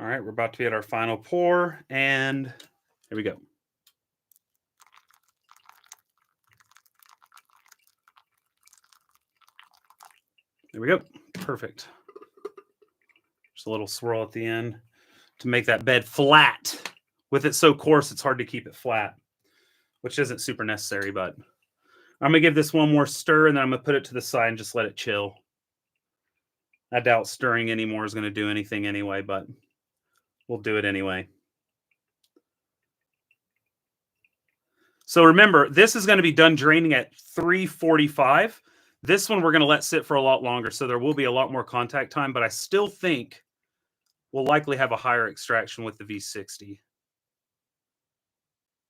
All right, we're about to be at our final pour, and here we go. There we go. Perfect. Just a little swirl at the end to make that bed flat. With it so coarse, it's hard to keep it flat, which isn't super necessary, but I'm going to give this one more stir, and then I'm going to put it to the side and just let it chill. I doubt stirring anymore is going to do anything anyway, but we'll do it anyway. So remember, this is going to be done draining at 345. This one we're going to let sit for a lot longer, so there will be a lot more contact time, but I still think we'll likely have a higher extraction with the V60.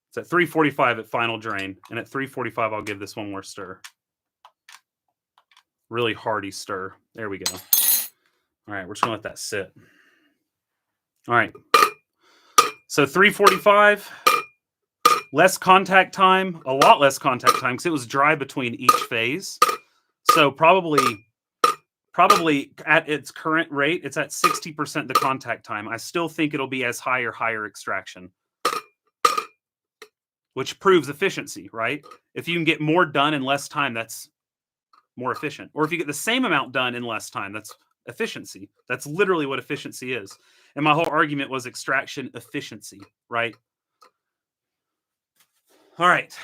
It's at 345 at final drain, and at 345 I'll give this one more stir. Really hearty stir. There we go. All right, we're just going to let that sit. All right. So 345, less contact time, a lot less contact time because it was dry between each phase. So probably at its current rate, it's at 60% the contact time. I still think it'll be as high or higher extraction, which proves efficiency, right? If you can get more done in less time, that's more efficient. Or if you get the same amount done in less time, that's efficiency. That's literally what efficiency is. And my whole argument was extraction efficiency, right? All right.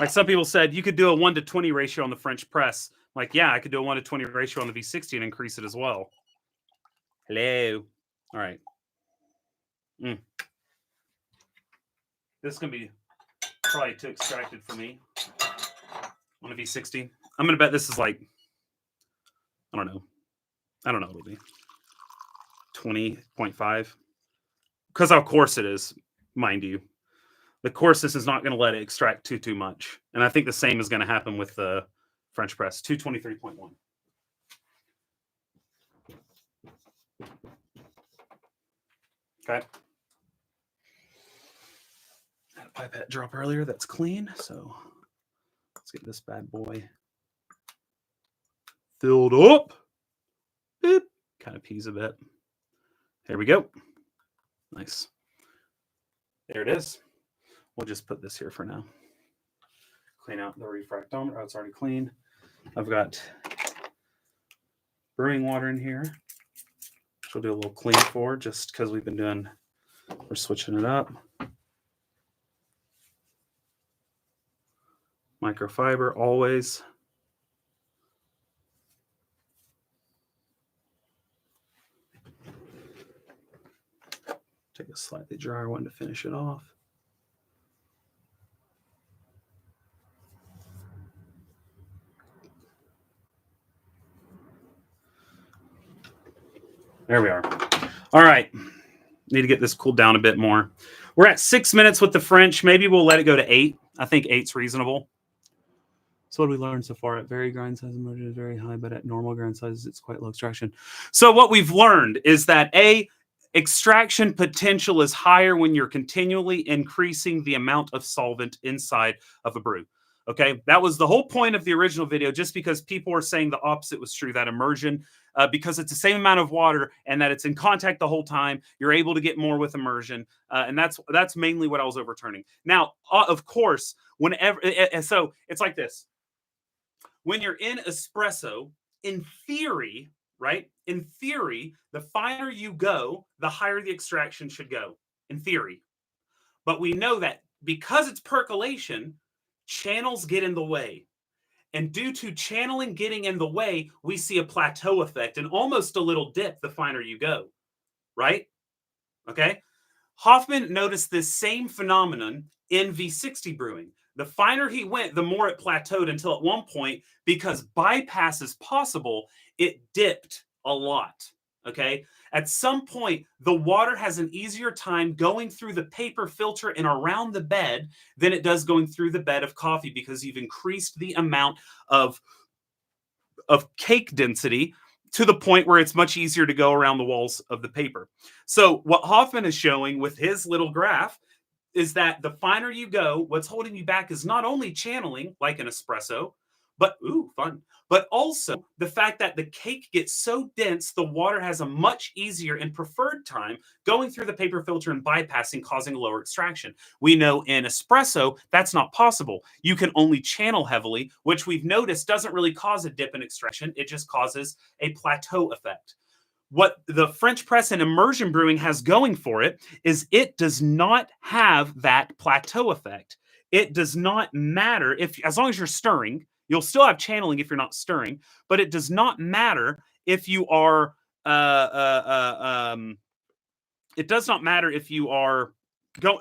Like some people said, you could do a 1-to-20 ratio on the French press. Like, yeah, I could do a 1-to-20 ratio on the V60 and increase it as well. Hello. All right. This is going to be probably too extracted for me on a V60. I'm going to bet this is like, I don't know what it'll be. 20.5. Because how coarse it is, mind you. The coarseness is not going to let it extract too much. And I think the same is going to happen with the French press. 223.1. Okay. I had a pipette drop earlier that's clean. So let's get this bad boy filled up. Boop. Kind of pees a bit. There we go. Nice. There it is. We'll just put this here for now. Clean out the refractometer. Oh, it's already clean. I've got brewing water in here, which we'll do a little clean for just because we're switching it up. Microfiber always. Take a slightly drier one to finish it off. There we are. All right. Need to get this cooled down a bit more. We're at 6 minutes with the French. Maybe we'll let it go to 8. I think 8's reasonable. So what have we learned so far? At very grind size, immersion is very high, but at normal grind sizes, it's quite low extraction. So what we've learned is that extraction potential is higher when you're continually increasing the amount of solvent inside of a brew. Okay, that was the whole point of the original video, just because people were saying the opposite was true, that immersion, because it's the same amount of water and that it's in contact the whole time, you're able to get more with immersion. And that's mainly what I was overturning. Now, of course, whenever, so it's like this. When you're in espresso, in theory, right? In theory, the finer you go, the higher the extraction should go, in theory. But we know that because it's percolation, channels get in the way. And due to channeling getting in the way, we see a plateau effect and almost a little dip the finer you go, right? Okay. Hoffman noticed this same phenomenon in V60 brewing. The finer he went, the more it plateaued until at one point, because bypass is possible, it dipped a lot. Okay. At some point, the water has an easier time going through the paper filter and around the bed than it does going through the bed of coffee, because you've increased the amount of cake density to the point where it's much easier to go around the walls of the paper. So what Hoffman is showing with his little graph is that the finer you go, what's holding you back is not only channeling like an espresso, But ooh, fun. But also the fact that the cake gets so dense, the water has a much easier and preferred time going through the paper filter and bypassing, causing lower extraction. We know in espresso that's not possible. You can only channel heavily, which we've noticed doesn't really cause a dip in extraction. It just causes a plateau effect. What the French press and immersion brewing has going for it is it does not have that plateau effect. It does not matter if, as long as you're stirring, you'll still have channeling if you're not stirring, but it does not matter if you are. It does not matter if you are go.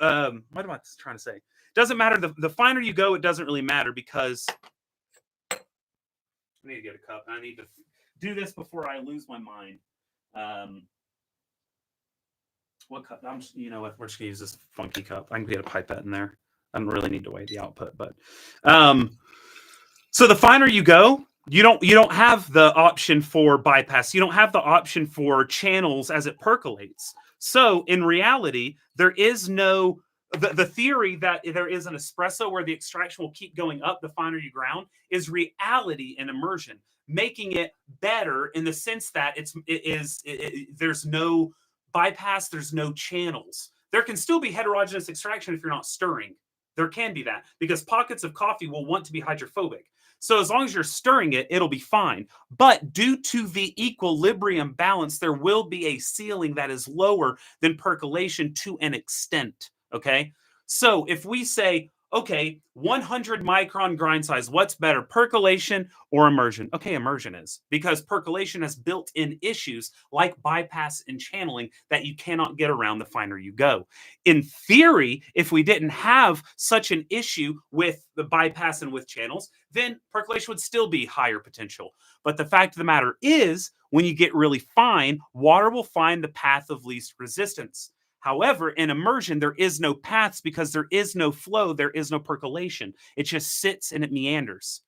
What am I trying to say? It doesn't matter. The finer you go, it doesn't really matter because I need to get a cup. I need to do this before I lose my mind. Um, what cup? You know what? We're just gonna use this funky cup. I can get a pipette in there. I don't really need to weigh the output, but so the finer you go, you don't have the option for bypass. You don't have the option for channels as it percolates. So in reality, there is no the theory that there is an espresso where the extraction will keep going up the finer you ground is reality in immersion, making it better in the sense that there's no bypass, there's no channels. There can still be heterogeneous extraction if you're not stirring. There can be that because pockets of coffee will want to be hydrophobic. So as long as you're stirring it, it'll be fine. But due to the equilibrium balance, there will be a ceiling that is lower than percolation to an extent. Okay. So if we say, okay, 100 micron grind size, what's better, percolation or immersion? Okay, immersion is because percolation has built in issues like bypass and channeling that you cannot get around the finer you go. In theory, if we didn't have such an issue with the bypass and with channels, then percolation would still be higher potential. But the fact of the matter is, when you get really fine, water will find the path of least resistance. However, in immersion, there is no paths because there is no flow, there is no percolation. It just sits and it meanders.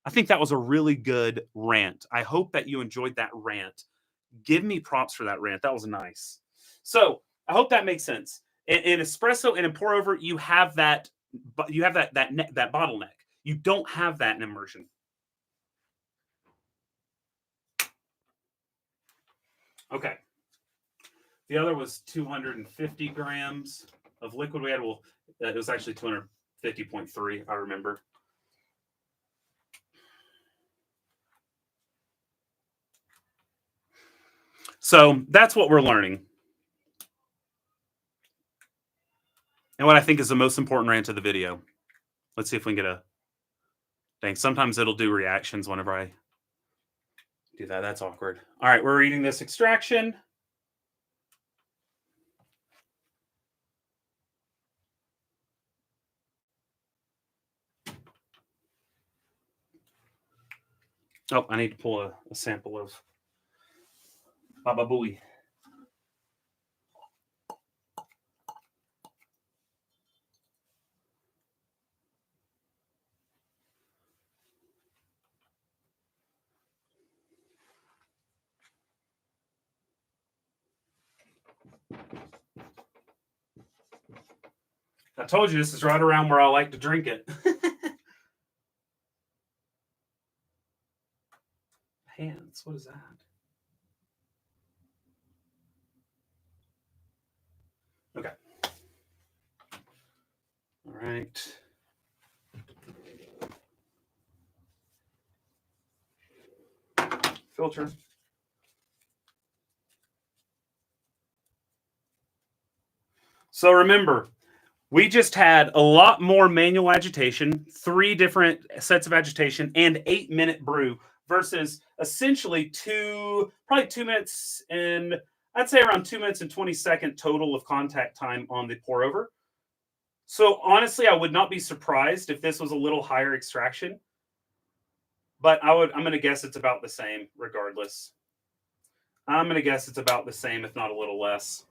I think that was a really good rant. I hope that you enjoyed that rant. Give me props for that rant. That was nice. So I hope that makes sense. In espresso and in pour over, you have that, that bottleneck. You don't have that in immersion. Okay. The other was 250 grams of liquid. We had, well, it was actually 250.3, I remember. So that's what we're learning. And what I think is the most important rant of the video. Let's see if we can get a thing. Sometimes it'll do reactions whenever I do that. That's awkward. All right, we're reading this extraction. Oh, I need to pull a sample of Baba Booey. I told you this is right around where I like to drink it. Hands, what is that? Okay. All right. Filter. So remember, we just had a lot more manual agitation, 3 different sets of agitation, and 8-minute brew versus essentially probably 2 minutes and I'd say around 2 minutes and 20-second total of contact time on the pour over. So honestly, I would not be surprised if this was a little higher extraction, but I'm going to guess it's about the same regardless. I'm going to guess it's about the same, if not a little less.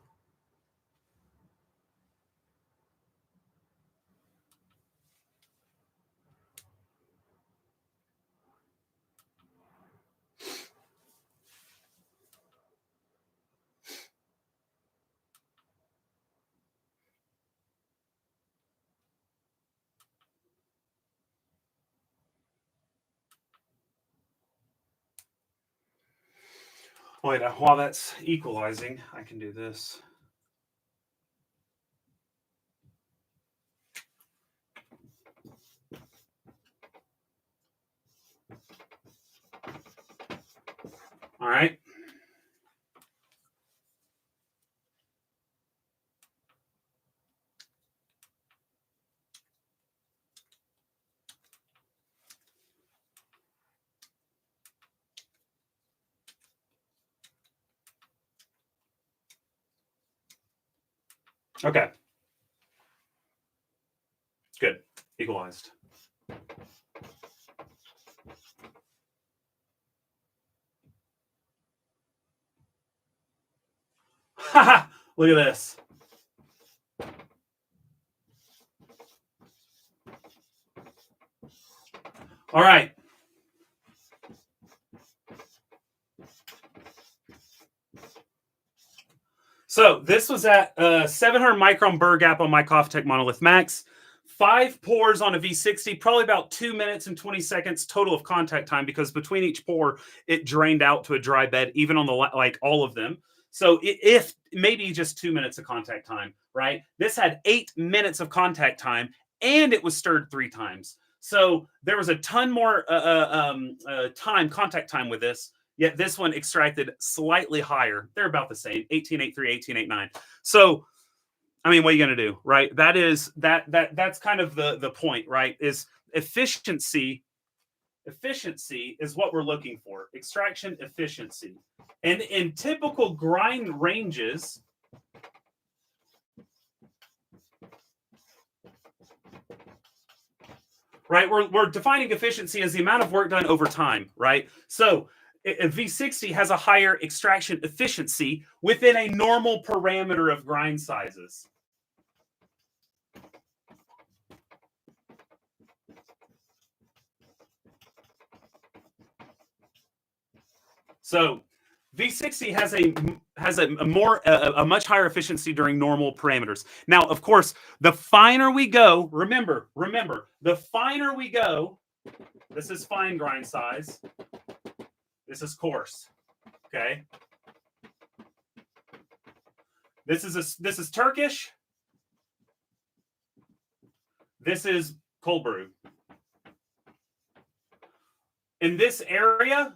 Wait, while that's equalizing, I can do this. All right. Okay. Good. Equalized. Look at this. All right. So this was at 700 micron burr gap on my Coffee Monolith Max. 5 pours on a V60, probably about 2 minutes and 20 seconds total of contact time, because between each pour, it drained out to a dry bed, even on the like all of them. So if maybe just 2 minutes of contact time, right? This had 8 minutes of contact time, and it was stirred 3 times. So there was a ton more contact time with this. Yet this one extracted slightly higher. They're about the same, 1883, 1889. So, I mean, what are you going to do, right? That's kind of the point, right? Is efficiency. Efficiency is what we're looking for. Extraction efficiency. And in typical grind ranges, right? We're defining efficiency as the amount of work done over time, right? So a V60 has a higher extraction efficiency within a normal parameter of grind sizes. So V60 has a much higher efficiency during normal parameters. Now, of course, the finer we go, remember, the finer we go, this is fine grind size. This is coarse. Okay. This is Turkish. This is cold brew. In this area,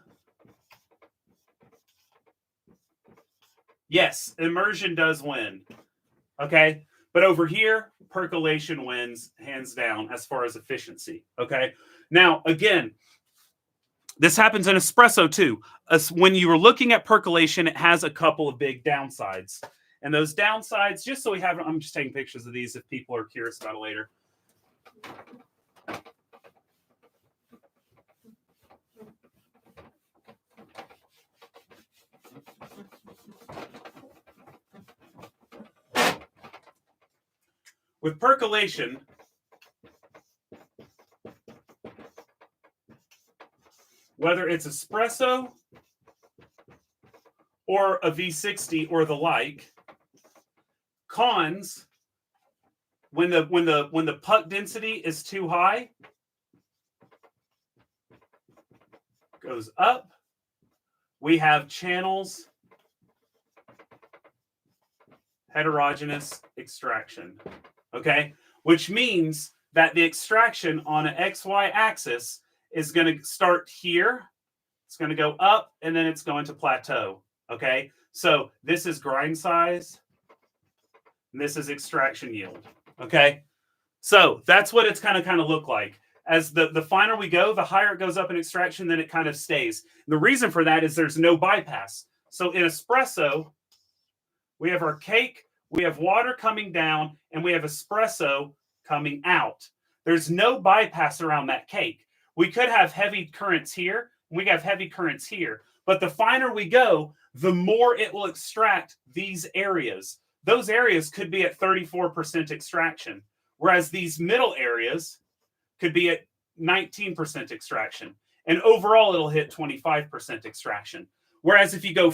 yes, immersion does win. Okay. But over here, percolation wins hands down as far as efficiency. Okay. Now, again, this happens in espresso too. When you were looking at percolation, it has a couple of big downsides. And those downsides, just so we have, I'm just taking pictures of these if people are curious about it later. With percolation, whether it's espresso or a V60 or the like, cons, when the puck density is too high, goes up, we have channels heterogeneous extraction. Okay, which means that the extraction on an XY axis is going to start here. It's going to go up, and then it's going to plateau. Okay, so this is grind size, and this is extraction yield. Okay, so that's what it's kind of look like. As the finer we go, the higher it goes up in extraction, then it kind of stays. The reason for that is there's no bypass. So in espresso, we have our cake, we have water coming down, and we have espresso coming out. There's no bypass around that cake. We could have heavy currents here, and we have heavy currents here. But the finer we go, the more it will extract these areas. Those areas could be at 34% extraction, whereas these middle areas could be at 19% extraction. And overall, it'll hit 25% extraction. Whereas if you go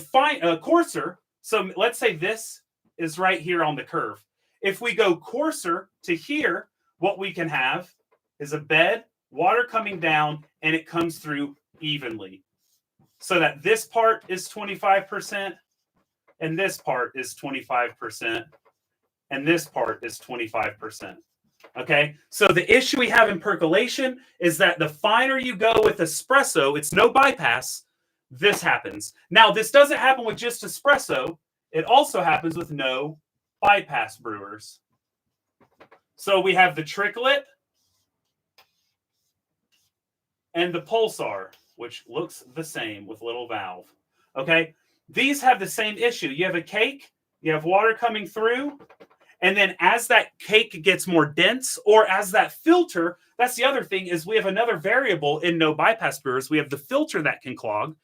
coarser, so let's say this is right here on the curve. If we go coarser to here, what we can have is a bed, water coming down, and it comes through evenly. so that this part is 25% and this part is 25% and this part is 25%. Okay, so the issue we have in percolation is that the finer you go with espresso, it's no bypass, this happens. Now, this doesn't happen with just espresso. It also happens with no bypass brewers. So we have the tricklet and the pulsar, which looks the same with little valve. Okay, these have the same issue. You have a cake, you have water coming through, and then as that cake gets more dense, or as that filter, that's the other thing, is we have another variable in no bypass brewers. We have the filter that can clog.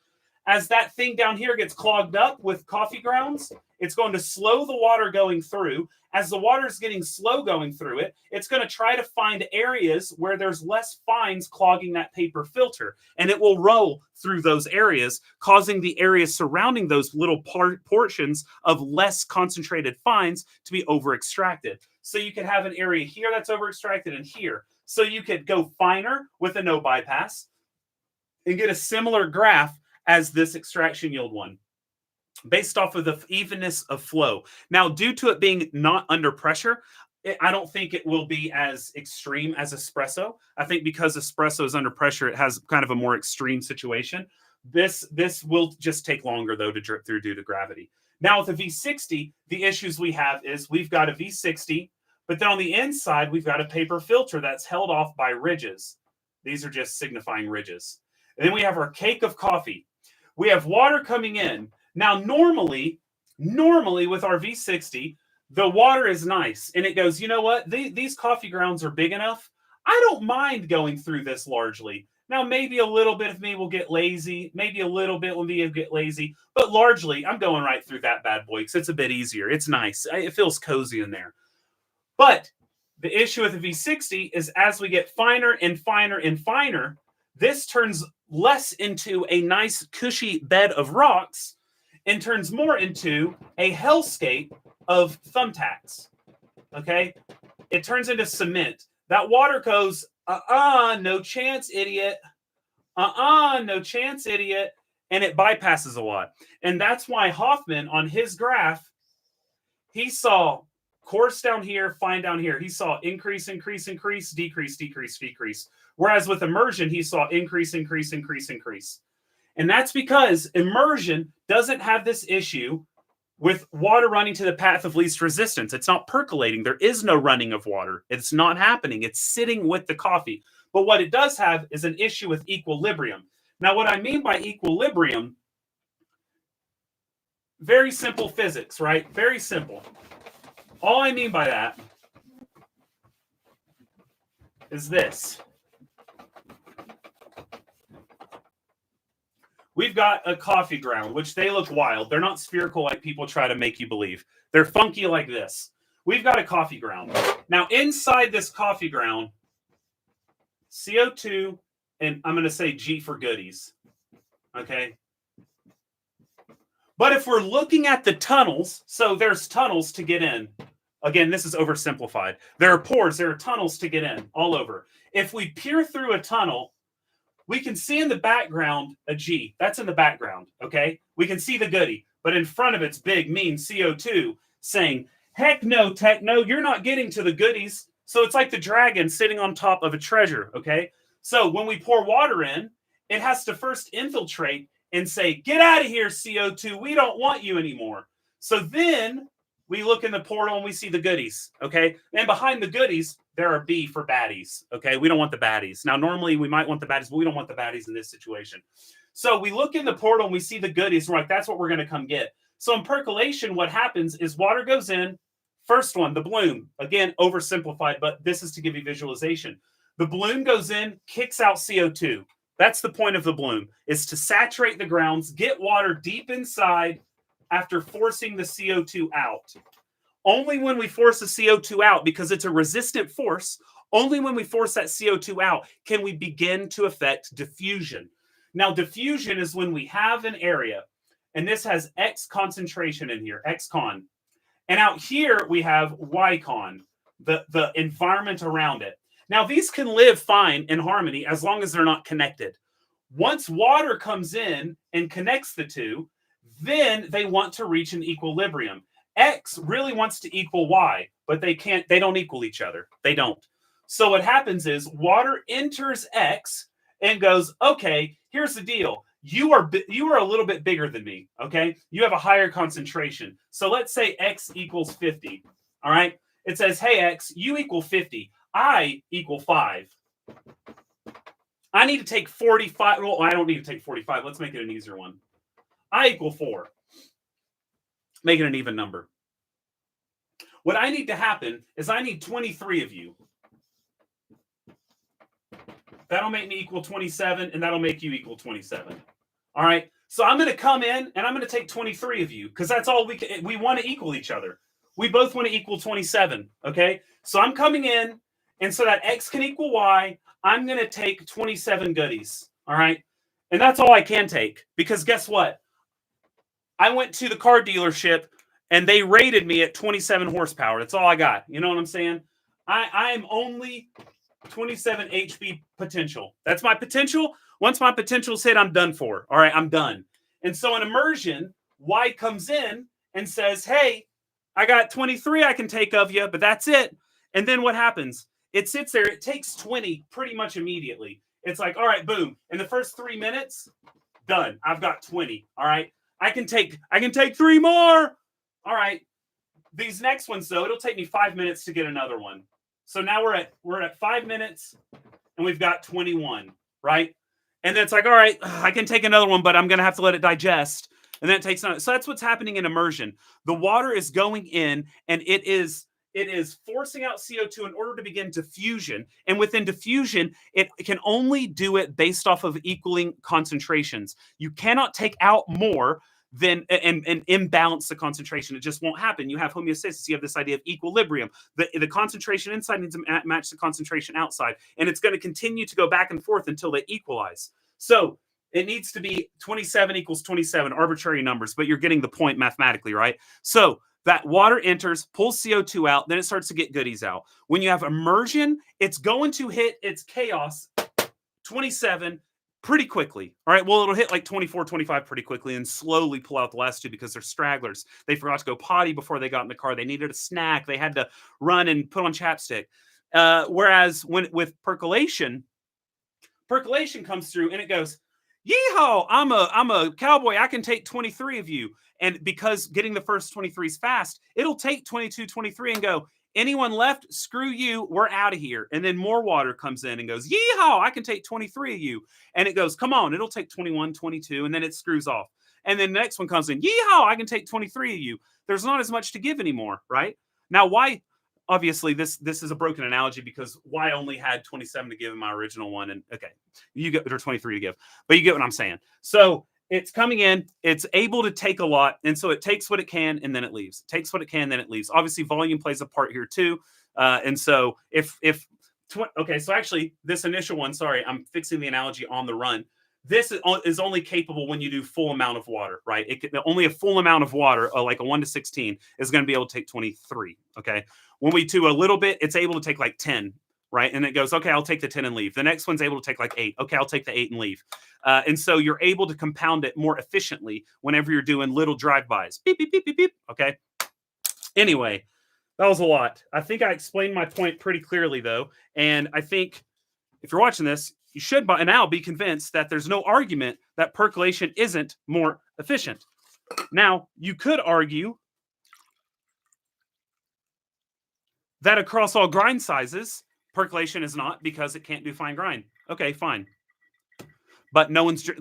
As that thing down here gets clogged up with coffee grounds, it's going to slow the water going through. As the water is getting slow going through it, it's going to try to find areas where there's less fines clogging that paper filter. And it will roll through those areas, causing the areas surrounding those little portions of less concentrated fines to be over-extracted. So you could have an area here that's over-extracted and here. So you could go finer with a no bypass and get a similar graph as this extraction yield one, based off of the evenness of flow. Now, due to it being not under pressure, I don't think it will be as extreme as espresso. I think because espresso is under pressure, it has kind of a more extreme situation. This will just take longer, though, to drip through due to gravity. Now, with a V60, the issues we have is we've got a V60, but then on the inside, we've got a paper filter that's held off by ridges. These are just signifying ridges. And then we have our cake of coffee. We have water coming in. Now, normally with our V60, the water is nice. And it goes, you know what? These coffee grounds are big enough. I don't mind going through this largely. Now, maybe a little bit of me will get lazy. Maybe a little bit will me get lazy. But largely, I'm going right through that bad boy because it's a bit easier. It's nice. It feels cozy in there. But the issue with the V60 is as we get finer and finer and finer, this turns less into a nice cushy bed of rocks and turns more into a hellscape of thumbtacks. Okay? It turns into cement. That water goes, no chance, idiot. No chance, idiot. And it bypasses a lot. And that's why Hoffman, on his graph, he saw coarse down here, fine down here. He saw increase, increase, increase, decrease, decrease, decrease. Whereas with immersion, he saw increase, increase, increase, increase. And that's because immersion doesn't have this issue with water running to the path of least resistance. It's not percolating. There is no running of water. It's not happening. It's sitting with the coffee. But what it does have is an issue with equilibrium. Now, what I mean by equilibrium, very simple physics, right? Very simple. All I mean by that is this. We've got a coffee ground, which they look wild. They're not spherical like people try to make you believe. They're funky like this. We've got a coffee ground. Now, inside this coffee ground, CO2, and I'm going to say G for goodies. Okay? But if we're looking at the tunnels, so there's tunnels to get in. Again, this is oversimplified. There are pores, there are tunnels to get in all over. If we peer through a tunnel, we can see in the background a G. That's in the background, okay? We can see the goodie, but in front of it's big, mean CO2 saying, heck no, techno, you're not getting to the goodies. So it's like the dragon sitting on top of a treasure, okay? So when we pour water in, it has to first infiltrate and say, get out of here, CO2. We don't want you anymore. So then we look in the portal and we see the goodies, okay? And behind the goodies, there are B for baddies, okay? We don't want the baddies. Now, normally we might want the baddies, but we don't want the baddies in this situation. So we look in the portal and we see the goodies. And we're like, that's what we're going to come get. So in percolation, what happens is water goes in. First one, the bloom. Again, oversimplified, but this is to give you visualization. The bloom goes in, kicks out CO2. That's the point of the bloom, is to saturate the grounds, get water deep inside after forcing the CO2 out. Only when we force the CO2 out, because it's a resistant force, only when we force that CO2 out can we begin to affect diffusion. Now, diffusion is when we have an area, and this has X concentration in here, X con. And out here, we have Y con, the environment around it. Now, these can live fine in harmony as long as they're not connected. Once water comes in and connects the two, then they want to reach an equilibrium. X really wants to equal Y, but they can't, they don't equal each other. They don't. So what happens is water enters X and goes, okay, here's the deal. You are a little bit bigger than me, okay? You have a higher concentration. So let's say X equals 50. All right? It says, "Hey X, you equal 50. I equal 5. I need to take 45. Well, I don't need to take 45. Let's make it an easier one. I equal 4. Make it an even number. What I need to happen is I need 23 of you. That'll make me equal 27, and that'll make you equal 27. All right? So I'm going to come in, and I'm going to take 23 of you, because that's all we want to equal each other. We both want to equal 27, okay? So I'm coming in, and so that X can equal Y, I'm going to take 27 goodies, all right? And that's all I can take, because guess what? I went to the car dealership, and they rated me at 27 horsepower. That's all I got. You know what I'm saying? I am only 27 HP potential. That's my potential. Once my potential's hit, I'm done for. All right, I'm done. And so in immersion, Y comes in and says, hey, I got 23 I can take of you, but that's it. And then what happens? It sits there. It takes 20 pretty much immediately. It's like, all right, boom. In the first 3 minutes, done. I've got 20. All right. I can take 3 more. All right. These next ones, though, it'll take me 5 minutes to get another one. So now we're at 5 minutes and we've got 21, right? And then it's like, all right, I can take another one, but I'm going to have to let it digest. And then it takes another. So that's what's happening in immersion. The water is going in and it is forcing out CO2 in order to begin diffusion. And within diffusion, it can only do it based off of equaling concentrations. You cannot take out more than and imbalance the concentration. It just won't happen. You have homeostasis. You have this idea of equilibrium. The concentration inside needs to match the concentration outside. And it's going to continue to go back and forth until they equalize. So it needs to be 27 equals 27, arbitrary numbers, but you're getting the point mathematically, right? So that water enters, pulls CO2 out, then it starts to get goodies out. When you have immersion, it's going to hit its chaos 27 pretty quickly. All right. Well, it'll hit like 24, 25 pretty quickly and slowly pull out the last two because they're stragglers. They forgot to go potty before they got in the car. They needed a snack. They had to run and put on chapstick. Whereas with percolation comes through and it goes, yeehaw, I'm a cowboy. I can take 23 of you. And because getting the first 23 is fast, it'll take 22, 23 and go, anyone left? Screw you. We're out of here. And then more water comes in and goes, yeehaw, I can take 23 of you. And it goes, come on, it'll take 21, 22. And then it screws off. And then the next one comes in, yeehaw, I can take 23 of you. There's not as much to give anymore, right? Now, why? Obviously, this is a broken analogy because Y only had 27 to give in my original one. And okay, you get, or 23 to give, but you get what I'm saying. So it's coming in, it's able to take a lot. And so it takes what it can and then it leaves. It takes what it can, then it leaves. Obviously, volume plays a part here too. And so okay, so actually this initial one, sorry, I'm fixing the analogy on the run. This is only capable when you do full amount of water, right? Only a full amount of water, like a 1 to 16, is going to be able to take 23, okay? When we do a little bit, it's able to take like 10, right? And it goes, okay, I'll take the 10 and leave. The next one's able to take like 8. Okay, I'll take the 8 and leave. And so you're able to compound it more efficiently whenever you're doing little drive-bys. Beep, beep, beep, beep, beep, okay? Anyway, that was a lot. I think I explained my point pretty clearly, though. And I think if you're watching this, you should by now be convinced that there's no argument that percolation isn't more efficient. Now, you could argue that across all grind sizes, percolation is not because it can't do fine grind. Okay, fine. But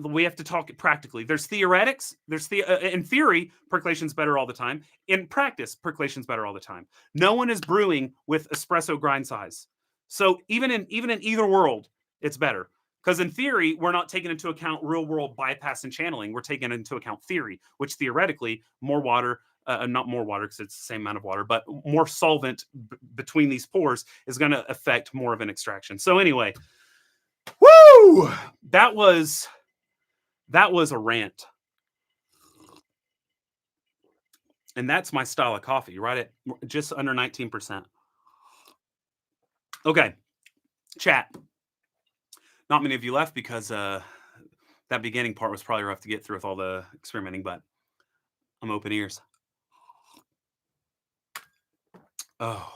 we have to talk it practically. There's theoretics. In theory, percolation's better all the time. In practice, percolation's better all the time. No one is brewing with espresso grind size. So even in either world, it's better. Because in theory, we're not taking into account real world bypass and channeling. We're taking into account theory, which theoretically, more water, not more water because it's the same amount of water, but more solvent between these pores is going to affect more of an extraction. So anyway, woo! That was a rant. And that's my style of coffee, right at just under 19%. Okay, chat. Not many of you left because That beginning part was probably rough to get through with all the experimenting, but I'm open ears. Oh,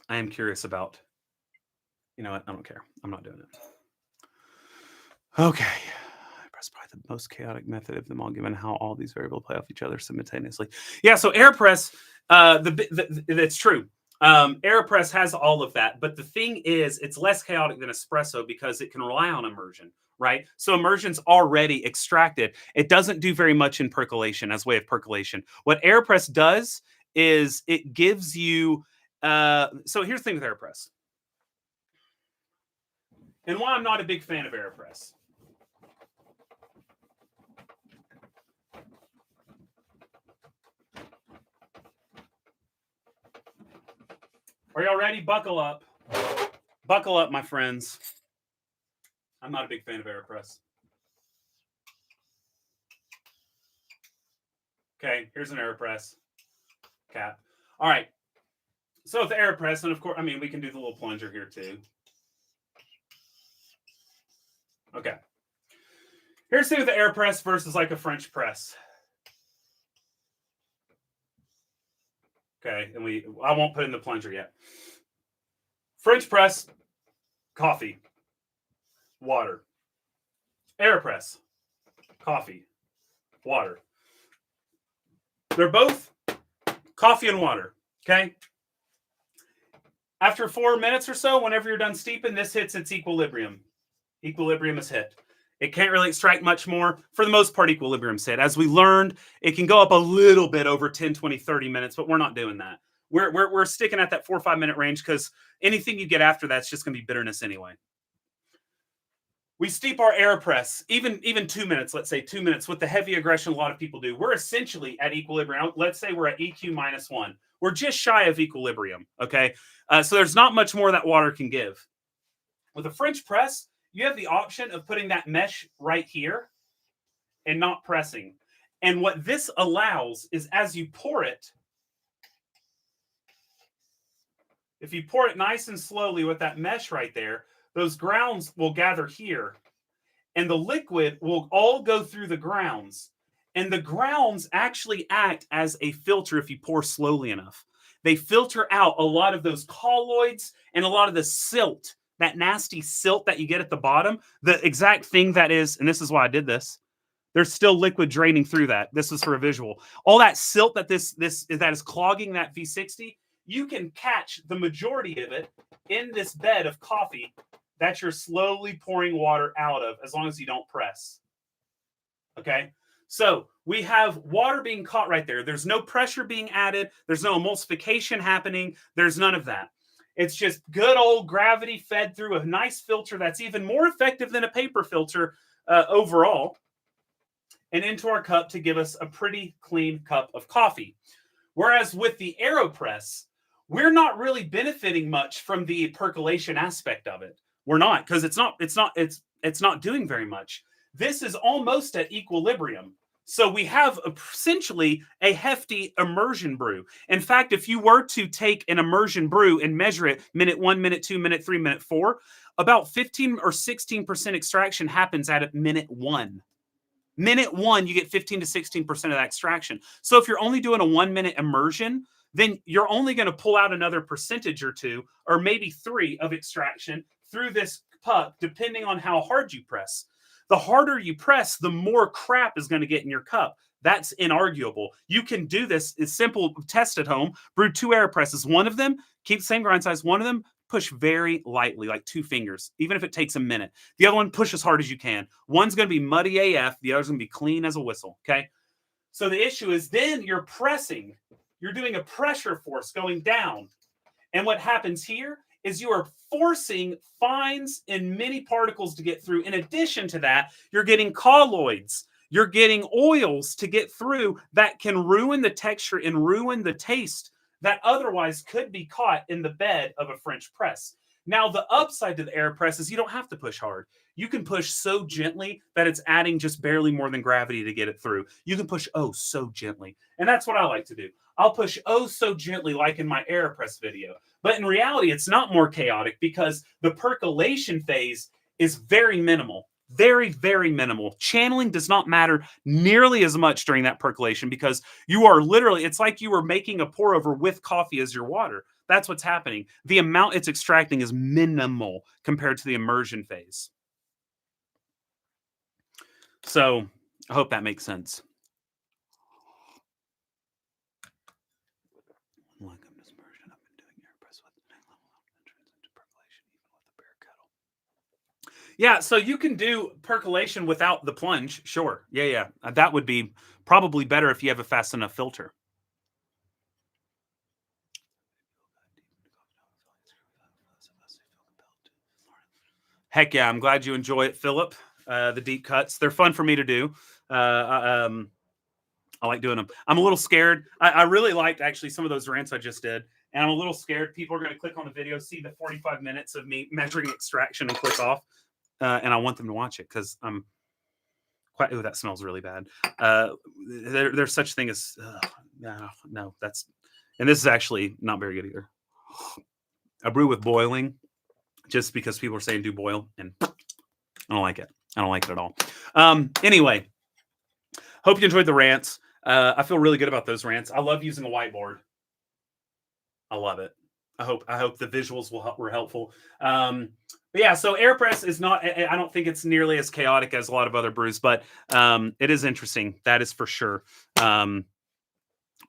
I am curious about, you know what? I don't care. I'm not doing it. Okay. Airpress probably the most chaotic method of them all, given how all these variables play off each other simultaneously. Yeah, so Airpress, that's true. Airpress has all of that, but the thing is, it's less chaotic than espresso because it can rely on immersion, right? So immersion's already extracted. It doesn't do very much in percolation as way of percolation. What Airpress does is it gives you. So here's the thing with Airpress, and why I'm not a big fan of Airpress. Are y'all ready? Buckle up. Buckle up, my friends. I'm not a big fan of Airpress. Okay, here's an Airpress cap. All right. So with the Airpress, and of course, I mean, we can do the little plunger here too. Okay. Here's the thing with the Airpress versus like a French press. Okay, and I won't put in the plunger yet. French press, coffee, water. Airpress, coffee, water. They're both coffee and water, okay? After 4 minutes or so, whenever you're done steeping, this hits its equilibrium. Equilibrium is hit. It can't really extract much more. For the most part, equilibrium's hit. As we learned, it can go up a little bit over 10, 20, 30 minutes, but we're not doing that. We're sticking at that 4 or 5 minute range because anything you get after that's just going to be bitterness anyway. We steep our Airpress, even 2 minutes, let's say 2 minutes, with the heavy aggression a lot of people do. We're essentially at equilibrium. Let's say we're at EQ -1. We're just shy of equilibrium, okay? So there's not much more that water can give. With a French press, you have the option of putting that mesh right here and not pressing. And what this allows is as you pour it, if you pour it nice and slowly with that mesh right there, those grounds will gather here. And the liquid will all go through the grounds. And the grounds actually act as a filter if you pour slowly enough. They filter out a lot of those colloids and a lot of the silt, that nasty silt that you get at the bottom. The exact thing that is, and this is why I did this, there's still liquid draining through that. This is for a visual. All that silt that that is clogging that V60, you can catch the majority of it in this bed of coffee that you're slowly pouring water out of as long as you don't press. Okay? So we have water being caught right there. There's no pressure being added. There's no emulsification happening. There's none of that. It's just good old gravity fed through a nice filter that's even more effective than a paper filter overall, and into our cup to give us a pretty clean cup of coffee. Whereas with the AeroPress, we're not really benefiting much from the percolation aspect of it. We're not, because it's not doing very much. This is almost at equilibrium. So we have essentially a hefty immersion brew. In fact, if you were to take an immersion brew and measure it minute 1, minute 2, minute 3, minute 4, about 15 or 16% extraction happens at minute 1. Minute 1, you get 15 to 16% of that extraction. So if you're only doing a 1 minute immersion, then you're only going to pull out another percentage or 2, or maybe 3 of extraction through this puck, depending on how hard you press. The harder you press, the more crap is going to get in your cup. That's inarguable. You can do this. It's simple test at home. Brew 2 AeroPresses. One of them, keep the same grind size. One of them, push very lightly, like 2 fingers, even if it takes a minute. The other one, push as hard as you can. One's going to be muddy AF. The other's going to be clean as a whistle, okay? So the issue is then you're pressing. You're doing a pressure force going down. And what happens here is you are forcing fines and mini particles to get through. In addition to that, you're getting colloids. You're getting oils to get through that can ruin the texture and ruin the taste that otherwise could be caught in the bed of a French press. Now, the upside to the AeroPress is you don't have to push hard. You can push so gently that it's adding just barely more than gravity to get it through. You can push so gently. And that's what I like to do. I'll push so gently, like in my AeroPress video. But in reality, it's not more chaotic because the percolation phase is very minimal. Very, very minimal. Channeling does not matter nearly as much during that percolation because you are literally, it's like you were making a pour over with coffee as your water. That's what's happening. The amount it's extracting is minimal compared to the immersion phase. So I hope that makes sense. Welcome to immersion. I've been doing air press with the next level entrance into percolation, even with the bare kettle. Yeah, so you can do percolation without the plunge. Sure. Yeah, yeah. That would be probably better if you have a fast enough filter. Heck yeah, I'm glad you enjoy it, Philip. The deep cuts, they're fun for me to do. I like doing them. I'm a little scared. I really liked actually some of those rants I just did. And I'm a little scared. People are going to click on the video, see the 45 minutes of me measuring extraction and click off. And I want them to watch it because I'm quite, oh, that smells really bad. There's such thing as, no, that's, and this is actually not very good either. I brew with boiling just because people are saying do boil, and I don't like it. I don't like it at all. Anyway, hope you enjoyed the rants. I feel really good about those rants. I love using a whiteboard. I love it. I hope the visuals were helpful. But yeah, so AirPress is not. I don't think it's nearly as chaotic as a lot of other brews, but it is interesting. That is for sure. But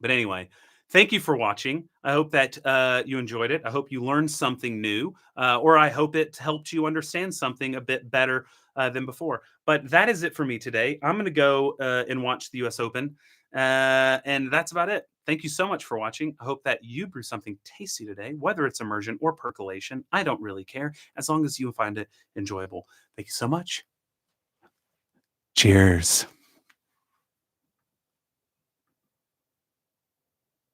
anyway, thank you for watching. I hope that you enjoyed it. I hope you learned something new, or I hope it helped you understand something a bit better than before. But that is it for me today. I'm going to go and watch the U.S. Open, and that's about it. Thank you so much for watching. I hope that you brew something tasty today, whether it's immersion or percolation. I don't really care, as long as you find it enjoyable. Thank you so much. Cheers.